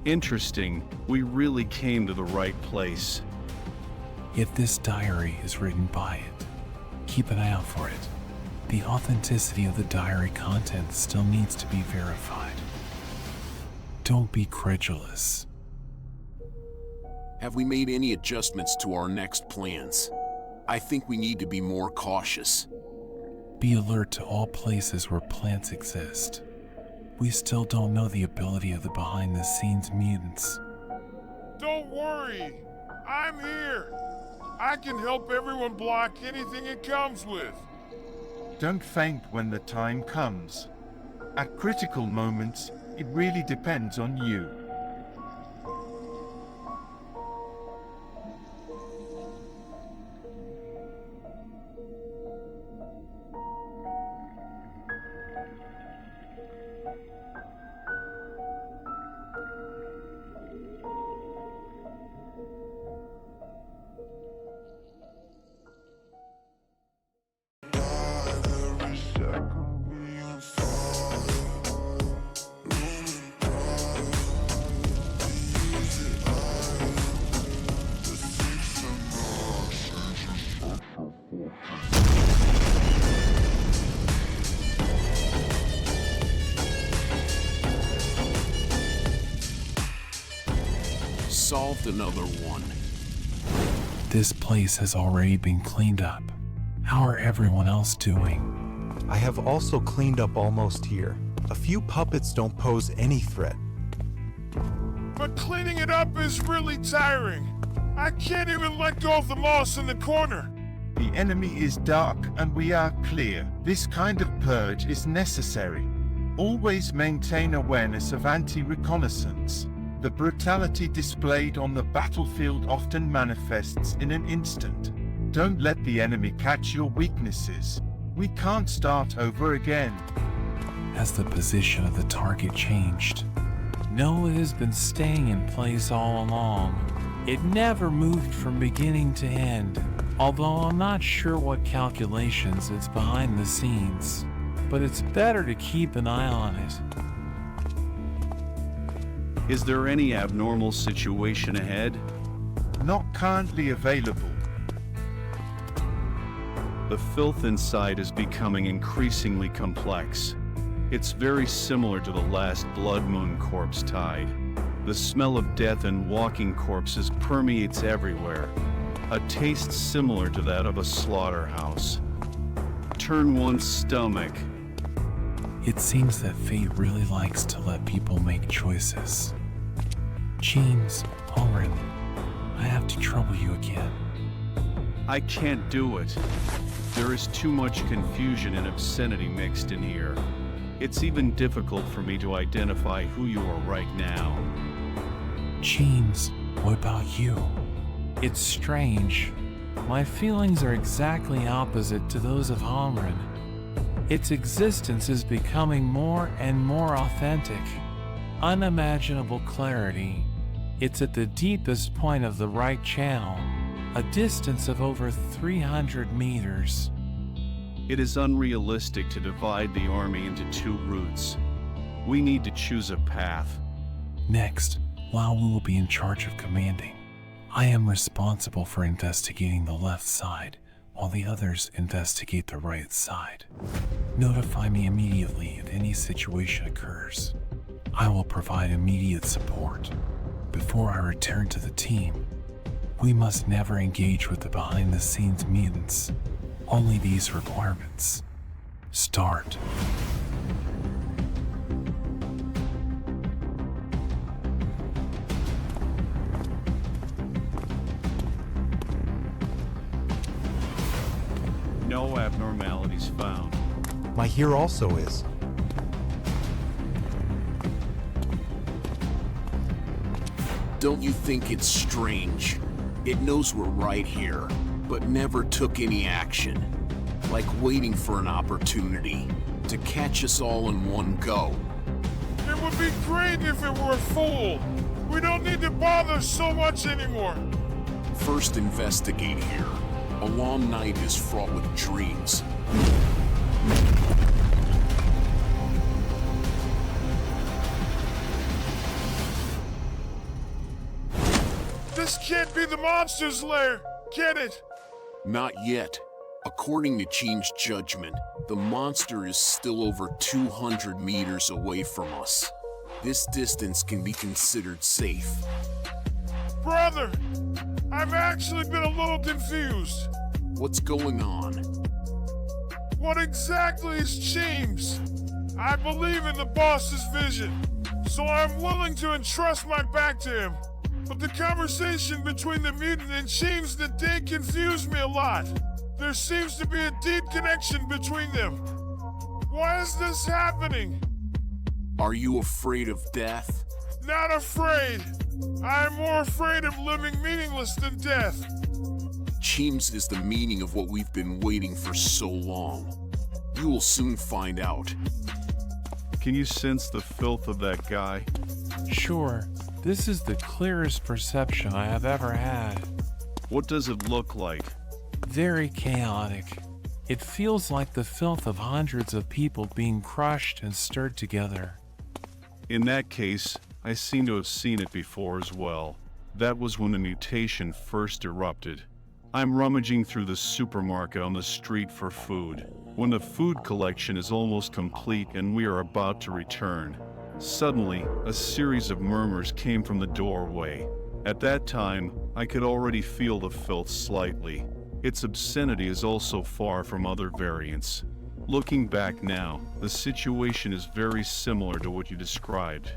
Interesting. We really came to the right place. If this diary is written by it, keep an eye out for it. The authenticity of the diary content still needs to be verified. Don't be credulous. Have we made any adjustments to our next plans? I think we need to be more cautious. Be alert to all places where plants exist. We still don't know the ability of the behind-the-scenes mutants. Don't worry, I'm here. I can help everyone block anything it comes with. Don't faint when the time comes. At critical moments, it really depends on you. Solved another one. This place has already been cleaned up. How are everyone else doing? I have also cleaned up almost here. A few puppets don't pose any threat. But cleaning it up is really tiring. I can't even let go of the moss in the corner. The enemy is dark and we are clear. This kind of purge is necessary. Always maintain awareness of anti-reconnaissance. The brutality displayed on the battlefield often manifests in an instant. Don't let the enemy catch your weaknesses. We can't start over again. Has the position of the target changed? No, it has been staying in place all along. It never moved from beginning to end, although I'm not sure what calculations it's behind the scenes. But it's better to keep an eye on it. Is there any abnormal situation ahead? Not currently available. The filth inside is becoming increasingly complex. It's very similar to the last Blood Moon corpse tide. The smell of death and walking corpses permeates everywhere. A taste similar to that of a slaughterhouse. Turn one's stomach. It seems that fate really likes to let people make choices. Cheems, Ulrich, I have to trouble you again. I can't do it. There is too much confusion and obscenity mixed in here. It's even difficult for me to identify who you are right now. Cheems, what about you? It's strange. My feelings are exactly opposite to those of Hamren. Its existence is becoming more and more authentic. Unimaginable clarity. It's at the deepest point of the right channel, a distance of over 300 meters. It is unrealistic to divide the army into two routes. We need to choose a path. Next, Lao will be in charge of commanding. I am responsible for investigating the left side, while the others investigate the right side. Notify me immediately if any situation occurs. I will provide immediate support. Before I return to the team, we must never engage with the behind-the-scenes mutants. Only these requirements. Start. No abnormalities found. My here also is. Don't you think it's strange? It knows we're right here, but never took any action. Like waiting for an opportunity to catch us all in one go. It would be great if it were full. We don't need to bother so much anymore. First investigate here. A long night is fraught with dreams. This can't be the monster's lair, can it? Not yet. According to Cheems' judgment, the monster is still over 200 meters away from us. This distance can be considered safe. Brother, I've actually been a little confused. What's going on? What exactly is Cheems? I believe in the boss's vision, so I'm willing to entrust my back to him. But the conversation between the mutant and Cheems that day confused me a lot. There seems to be a deep connection between them. Why is this happening? Are you afraid of death? Not afraid. I'm more afraid of living meaningless than death. Cheems is the meaning of what we've been waiting for so long. You will soon find out. Can you sense the filth of that guy? Sure, this is the clearest perception I have ever had. What does it look like? Very chaotic. It feels like the filth of hundreds of people being crushed and stirred together. In that case, I seem to have seen it before as well. That was when the mutation first erupted. I'm rummaging through the supermarket on the street for food. When the food collection is almost complete and we are about to return, suddenly a series of murmurs came from the doorway. At that time, I could already feel the filth slightly. Its obscenity is also far from other variants. Looking back now, the situation is very similar to what you described.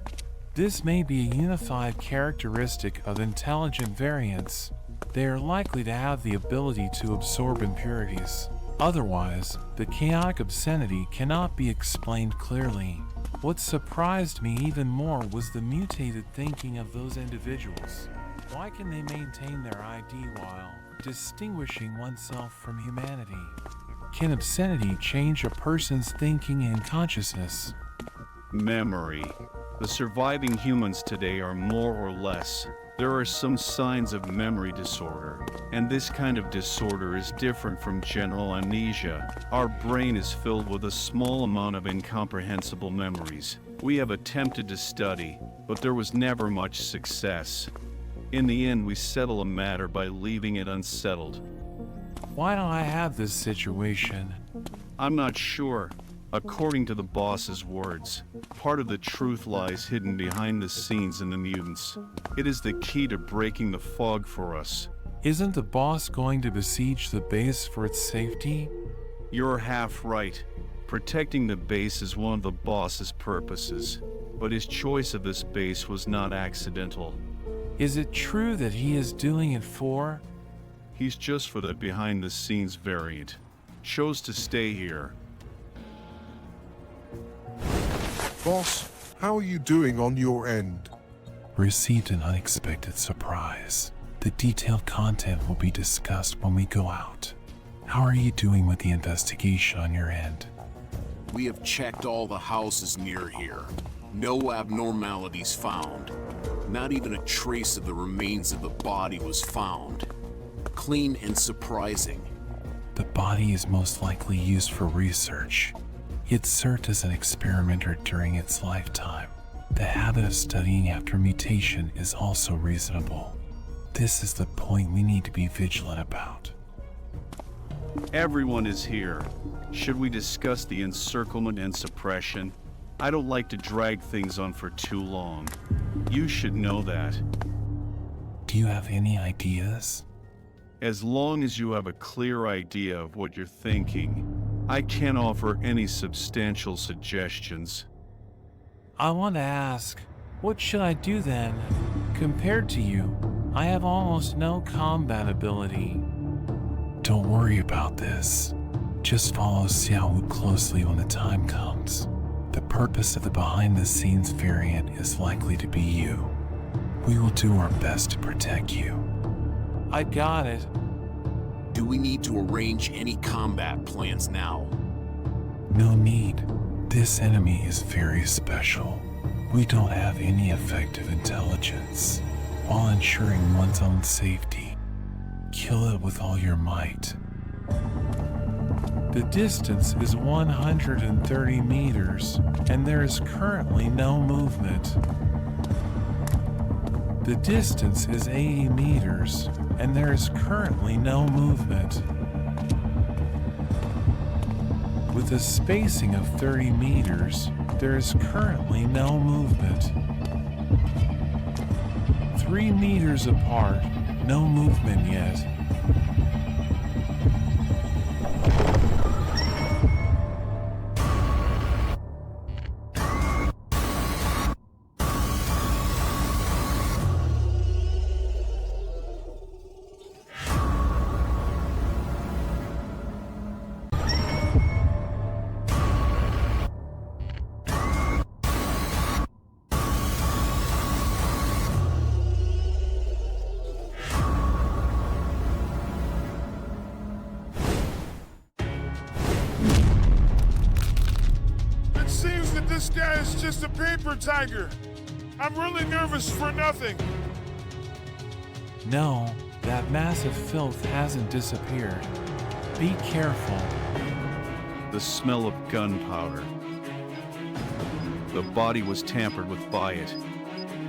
This may be a unified characteristic of intelligent variants. They are likely to have the ability to absorb impurities. Otherwise, the chaotic obscenity cannot be explained clearly. What surprised me even more was the mutated thinking of those individuals. Why can they maintain their ID while distinguishing oneself from humanity? Can obscenity change a person's thinking and consciousness? Memory. The surviving humans today are more or less. There are some signs of memory disorder, and this kind of disorder is different from general amnesia. Our brain is filled with a small amount of incomprehensible memories. We have attempted to study, but there was never much success. In the end, we settle a matter by leaving it unsettled. Why don't I have this situation? I'm not sure. According to the boss's words, part of the truth lies hidden behind the scenes in the mutants. It is the key to breaking the fog for us. Isn't the boss going to besiege the base for its safety? You're half right. Protecting the base is one of the boss's purposes, but his choice of this base was not accidental. Is it true that he is doing it for? He's just for the behind-the-scenes variant. Chose to stay here. Boss, how are you doing on your end? Received an unexpected surprise. The detailed content will be discussed when we go out. How are you doing with the investigation on your end? We have checked all the houses near here. No abnormalities found. Not even a trace of the remains of the body was found. Clean and surprising. The body is most likely used for research. It served as an experimenter during its lifetime. The habit of studying after mutation is also reasonable. This is the point we need to be vigilant about. Everyone is here. Should we discuss the encirclement and suppression? I don't like to drag things on for too long. You should know that. Do you have any ideas? As long as you have a clear idea of what you're thinking, I can't offer any substantial suggestions. I want to ask, what should I do then? Compared to you, I have almost no combat ability. Don't worry about this. Just follow Xiaowu closely when the time comes. The purpose of the behind-the-scenes variant is likely to be you. We will do our best to protect you. I got it. Do we need to arrange any combat plans now? No need. This enemy is very special. We don't have any effective intelligence. While ensuring one's own safety, kill it with all your might. The distance is 130 meters, and there is currently no movement. The distance is 80 meters, and there is currently no movement. With a spacing of 30 meters, there is currently no movement. 3 meters apart, no movement yet. this guy is just a paper tiger. I'm really nervous for nothing. No, that mass of filth hasn't disappeared. Be careful. The smell of gunpowder. The body was tampered with by it.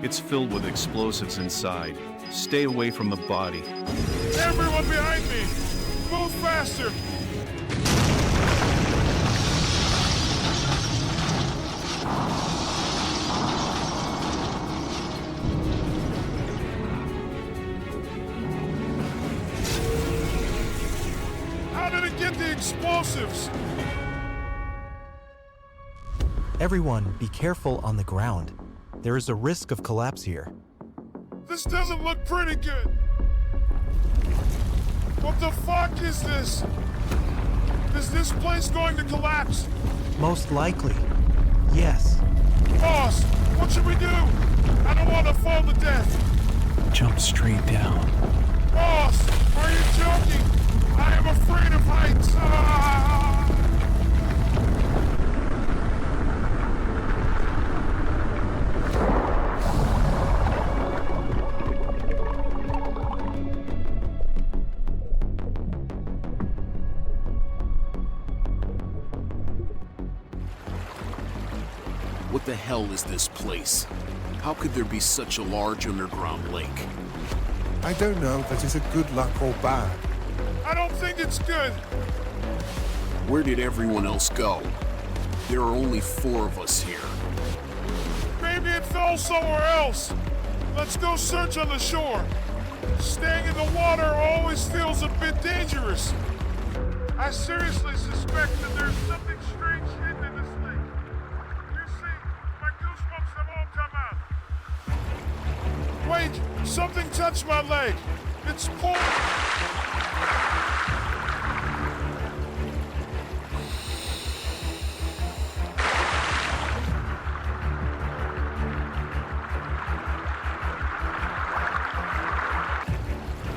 It's filled with explosives inside. Stay away from the body. Everyone behind me! Move faster! How did it get the explosives? Everyone, be careful on the ground. There is a risk of collapse here. This doesn't look pretty good. What the fuck is this? Is this place going to collapse? Most likely. Yes. Boss, what should we do? I don't want to fall to death. Jump straight down. Boss, are you joking? I am afraid of heights. Ah! What the hell is this place? How could there be such a large underground lake? I don't know that is a good luck or bad. I don't think it's good. Where did everyone else go? There are only 4 of us here. Maybe it fell somewhere else. Let's go search on the shore. Staying in the water always feels a bit dangerous. I seriously suspect that there's something strange hidden in this lake. You see, my goosebumps have all come out. Wait, something touched my leg. It's pulling.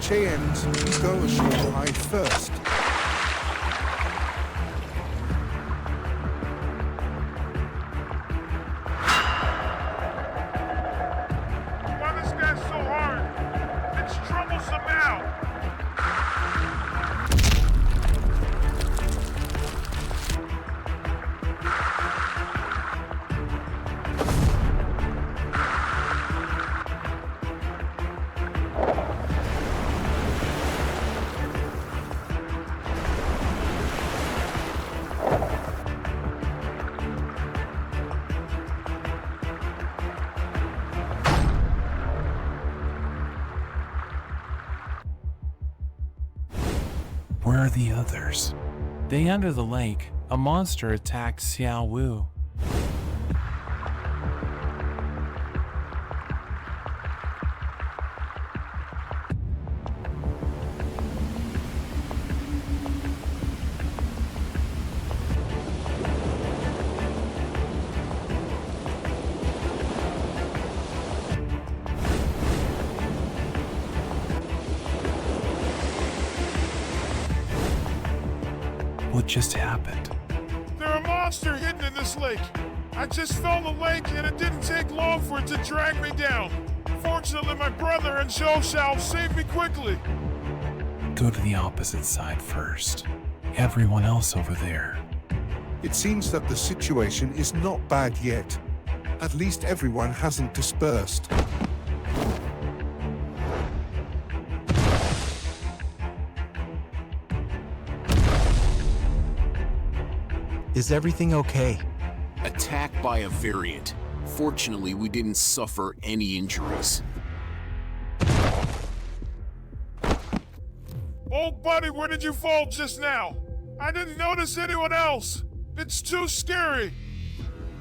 Cheems, you go ashore hide first. Why this guy's so hard? It's troublesome now. Where are the others? They enter the lake. A monster attacked Xiao Wu. What just happened? There's a monster hidden in this lake. I just fell in the lake and it didn't take long for it to drag me down. Fortunately, my brother and Zhou Xiao saved me quickly. Go to the opposite side first. Everyone else over there. It seems that the situation is not bad yet. At least everyone hasn't dispersed. Is everything okay? Attacked by a variant. Fortunately, we didn't suffer any injuries. Old buddy, where did you fall just now? I didn't notice anyone else. It's too scary.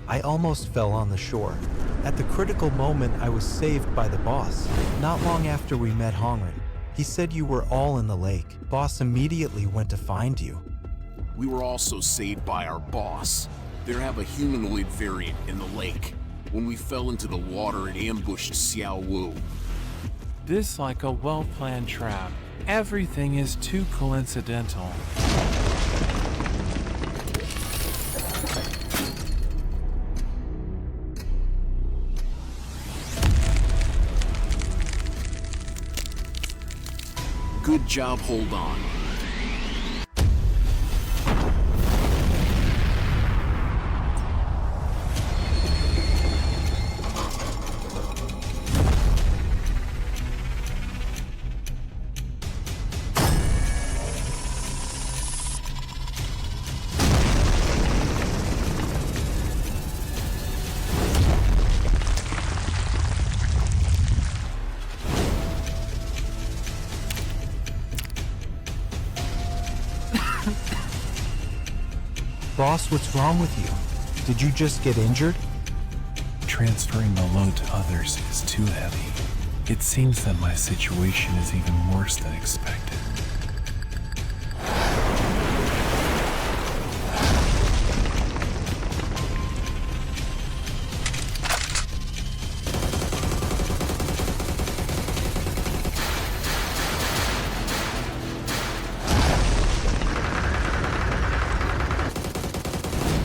I almost fell on the shore. At the critical moment, I was saved by the boss. Not long after we met Hongren, he said you were all in the lake. Boss immediately went to find you. We were also saved by our boss. There have a humanoid variant in the lake. When we fell into the water, it ambushed Xiao Wu. This like a well-planned trap. Everything is too coincidental. Good job, hold on. Boss, what's wrong with you? Did you just get injured? Transferring the load to others is too heavy. It seems that my situation is even worse than expected.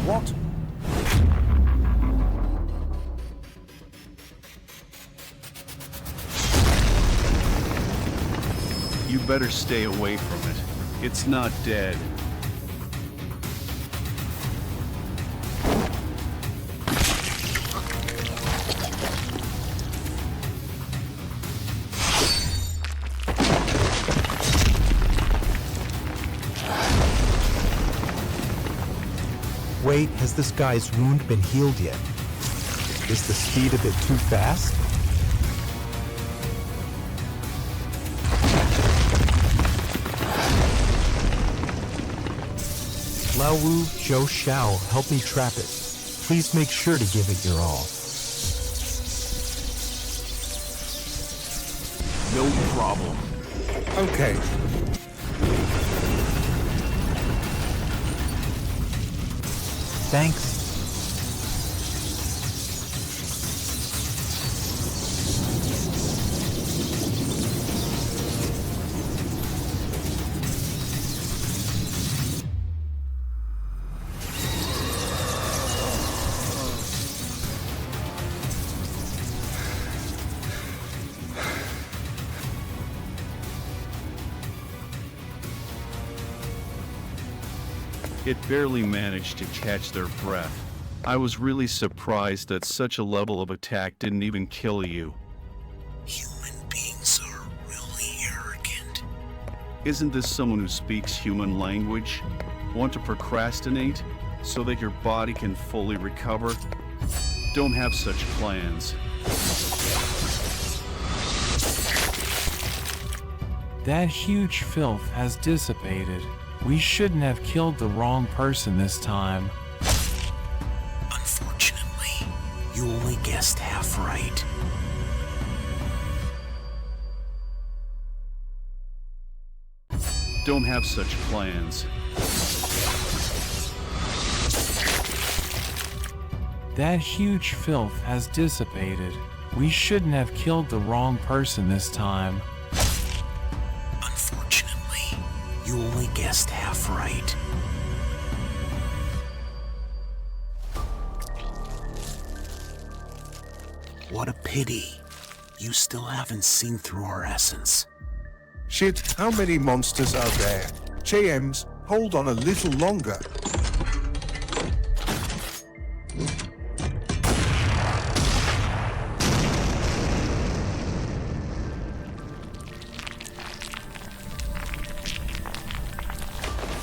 What? You better stay away from it. It's not dead. Wait, has this guy's wound been healed yet? Is the speed a bit too fast? Lao Wu, Zhou Xiao, help me trap it. Please make sure to give it your all. No problem. Okay. Thanks. It barely managed to catch their breath. I was really surprised that such a level of attack didn't even kill you. Human beings are really arrogant. Isn't this someone who speaks human language? Want to procrastinate so that your body can fully recover? Don't have such plans. That huge filth has dissipated. We shouldn't have killed the wrong person this time. Unfortunately, you only guessed half right. Don't have such plans. That huge filth has dissipated. We shouldn't have killed the wrong person this time. Unfortunately, you only guessed half right. What a pity. You still haven't seen through our essence. Shit, how many monsters are there? Cheems, hold on a little longer.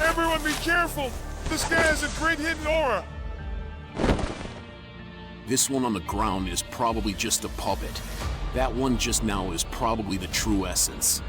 Everyone be careful! This guy has a great hidden aura! This one on the ground is probably just a puppet. That one just now is probably the true essence.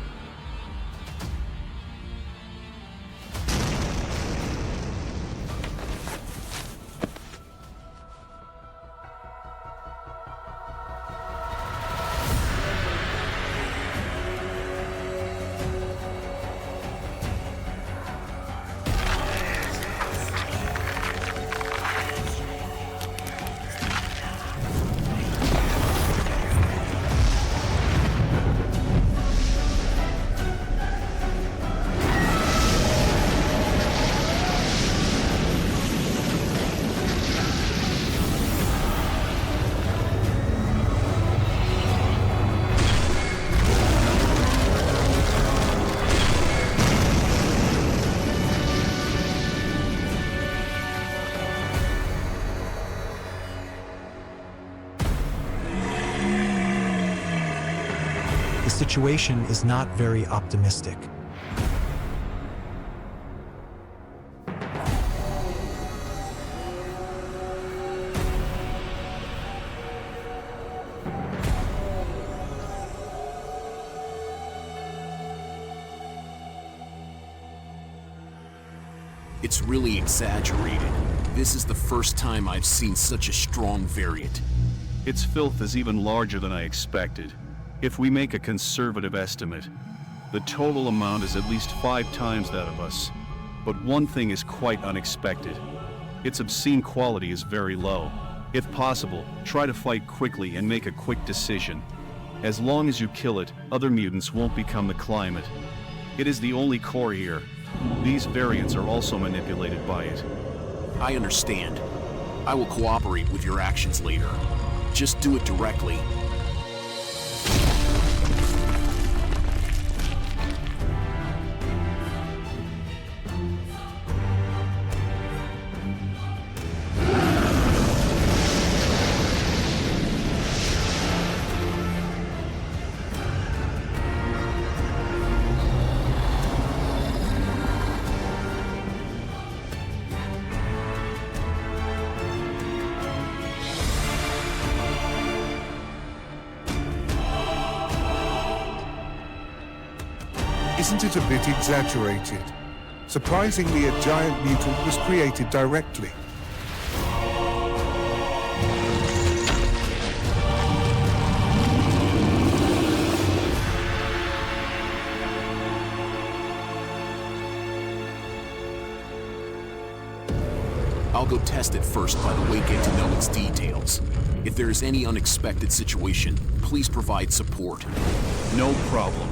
the situation is not very optimistic. It's really exaggerated. This is the first time I've seen such a strong variant. Its filth is even larger than I expected. If we make a conservative estimate, the total amount is at least 5 times that of us. But one thing is quite unexpected. Its obscene quality is very low. If possible, try to fight quickly and make a quick decision. As long as you kill it, other mutants won't become the climate. It is the only core here. These variants are also manipulated by it. I understand. I will cooperate with your actions later. Just do it directly. Isn't it a bit exaggerated? Surprisingly, a giant mutant was created directly. I'll go test it first by the way get to know its details. If there is any unexpected situation, please provide support. No problem.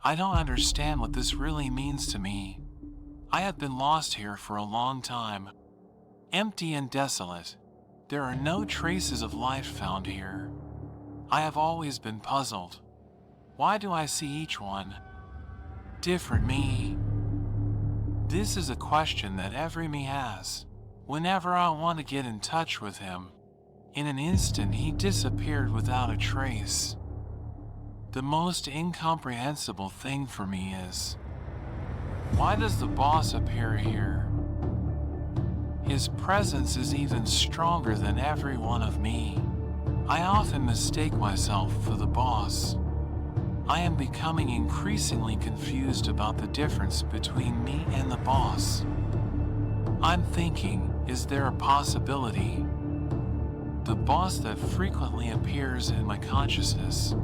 I don't understand what this really means to me. I have been lost here for a long time. Empty and desolate. There are no traces of life found here. I have always been puzzled. Why do I see each one? Different me. This is a question that every me has. Whenever I want to get in touch with him, in an instant he disappeared without a trace. The most incomprehensible thing for me is, why does the boss appear here? His presence is even stronger than every one of me. I often mistake myself for the boss. I am becoming increasingly confused about the difference between me and the boss. I'm thinking, is there a possibility? The boss that frequently appears in my consciousness.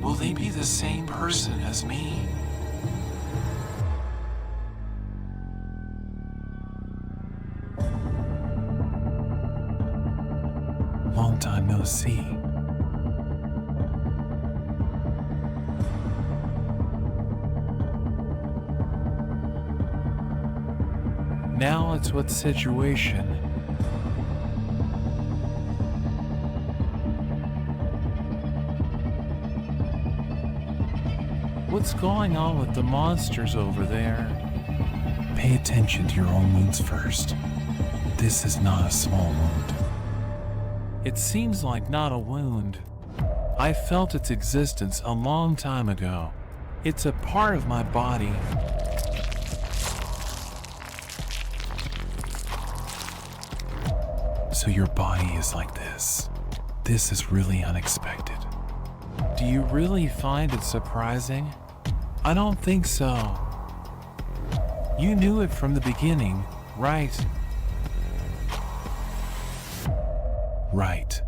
Will they be the same person as me? Long time no see. Now it's what situation? What's going on with the monsters over there? Pay attention to your own wounds first. This is not a small wound. It seems like not a wound. I felt its existence a long time ago. It's a part of my body. So your body is like this. This is really unexpected. Do you really find it surprising? I don't think so. You knew it from the beginning, right? Right.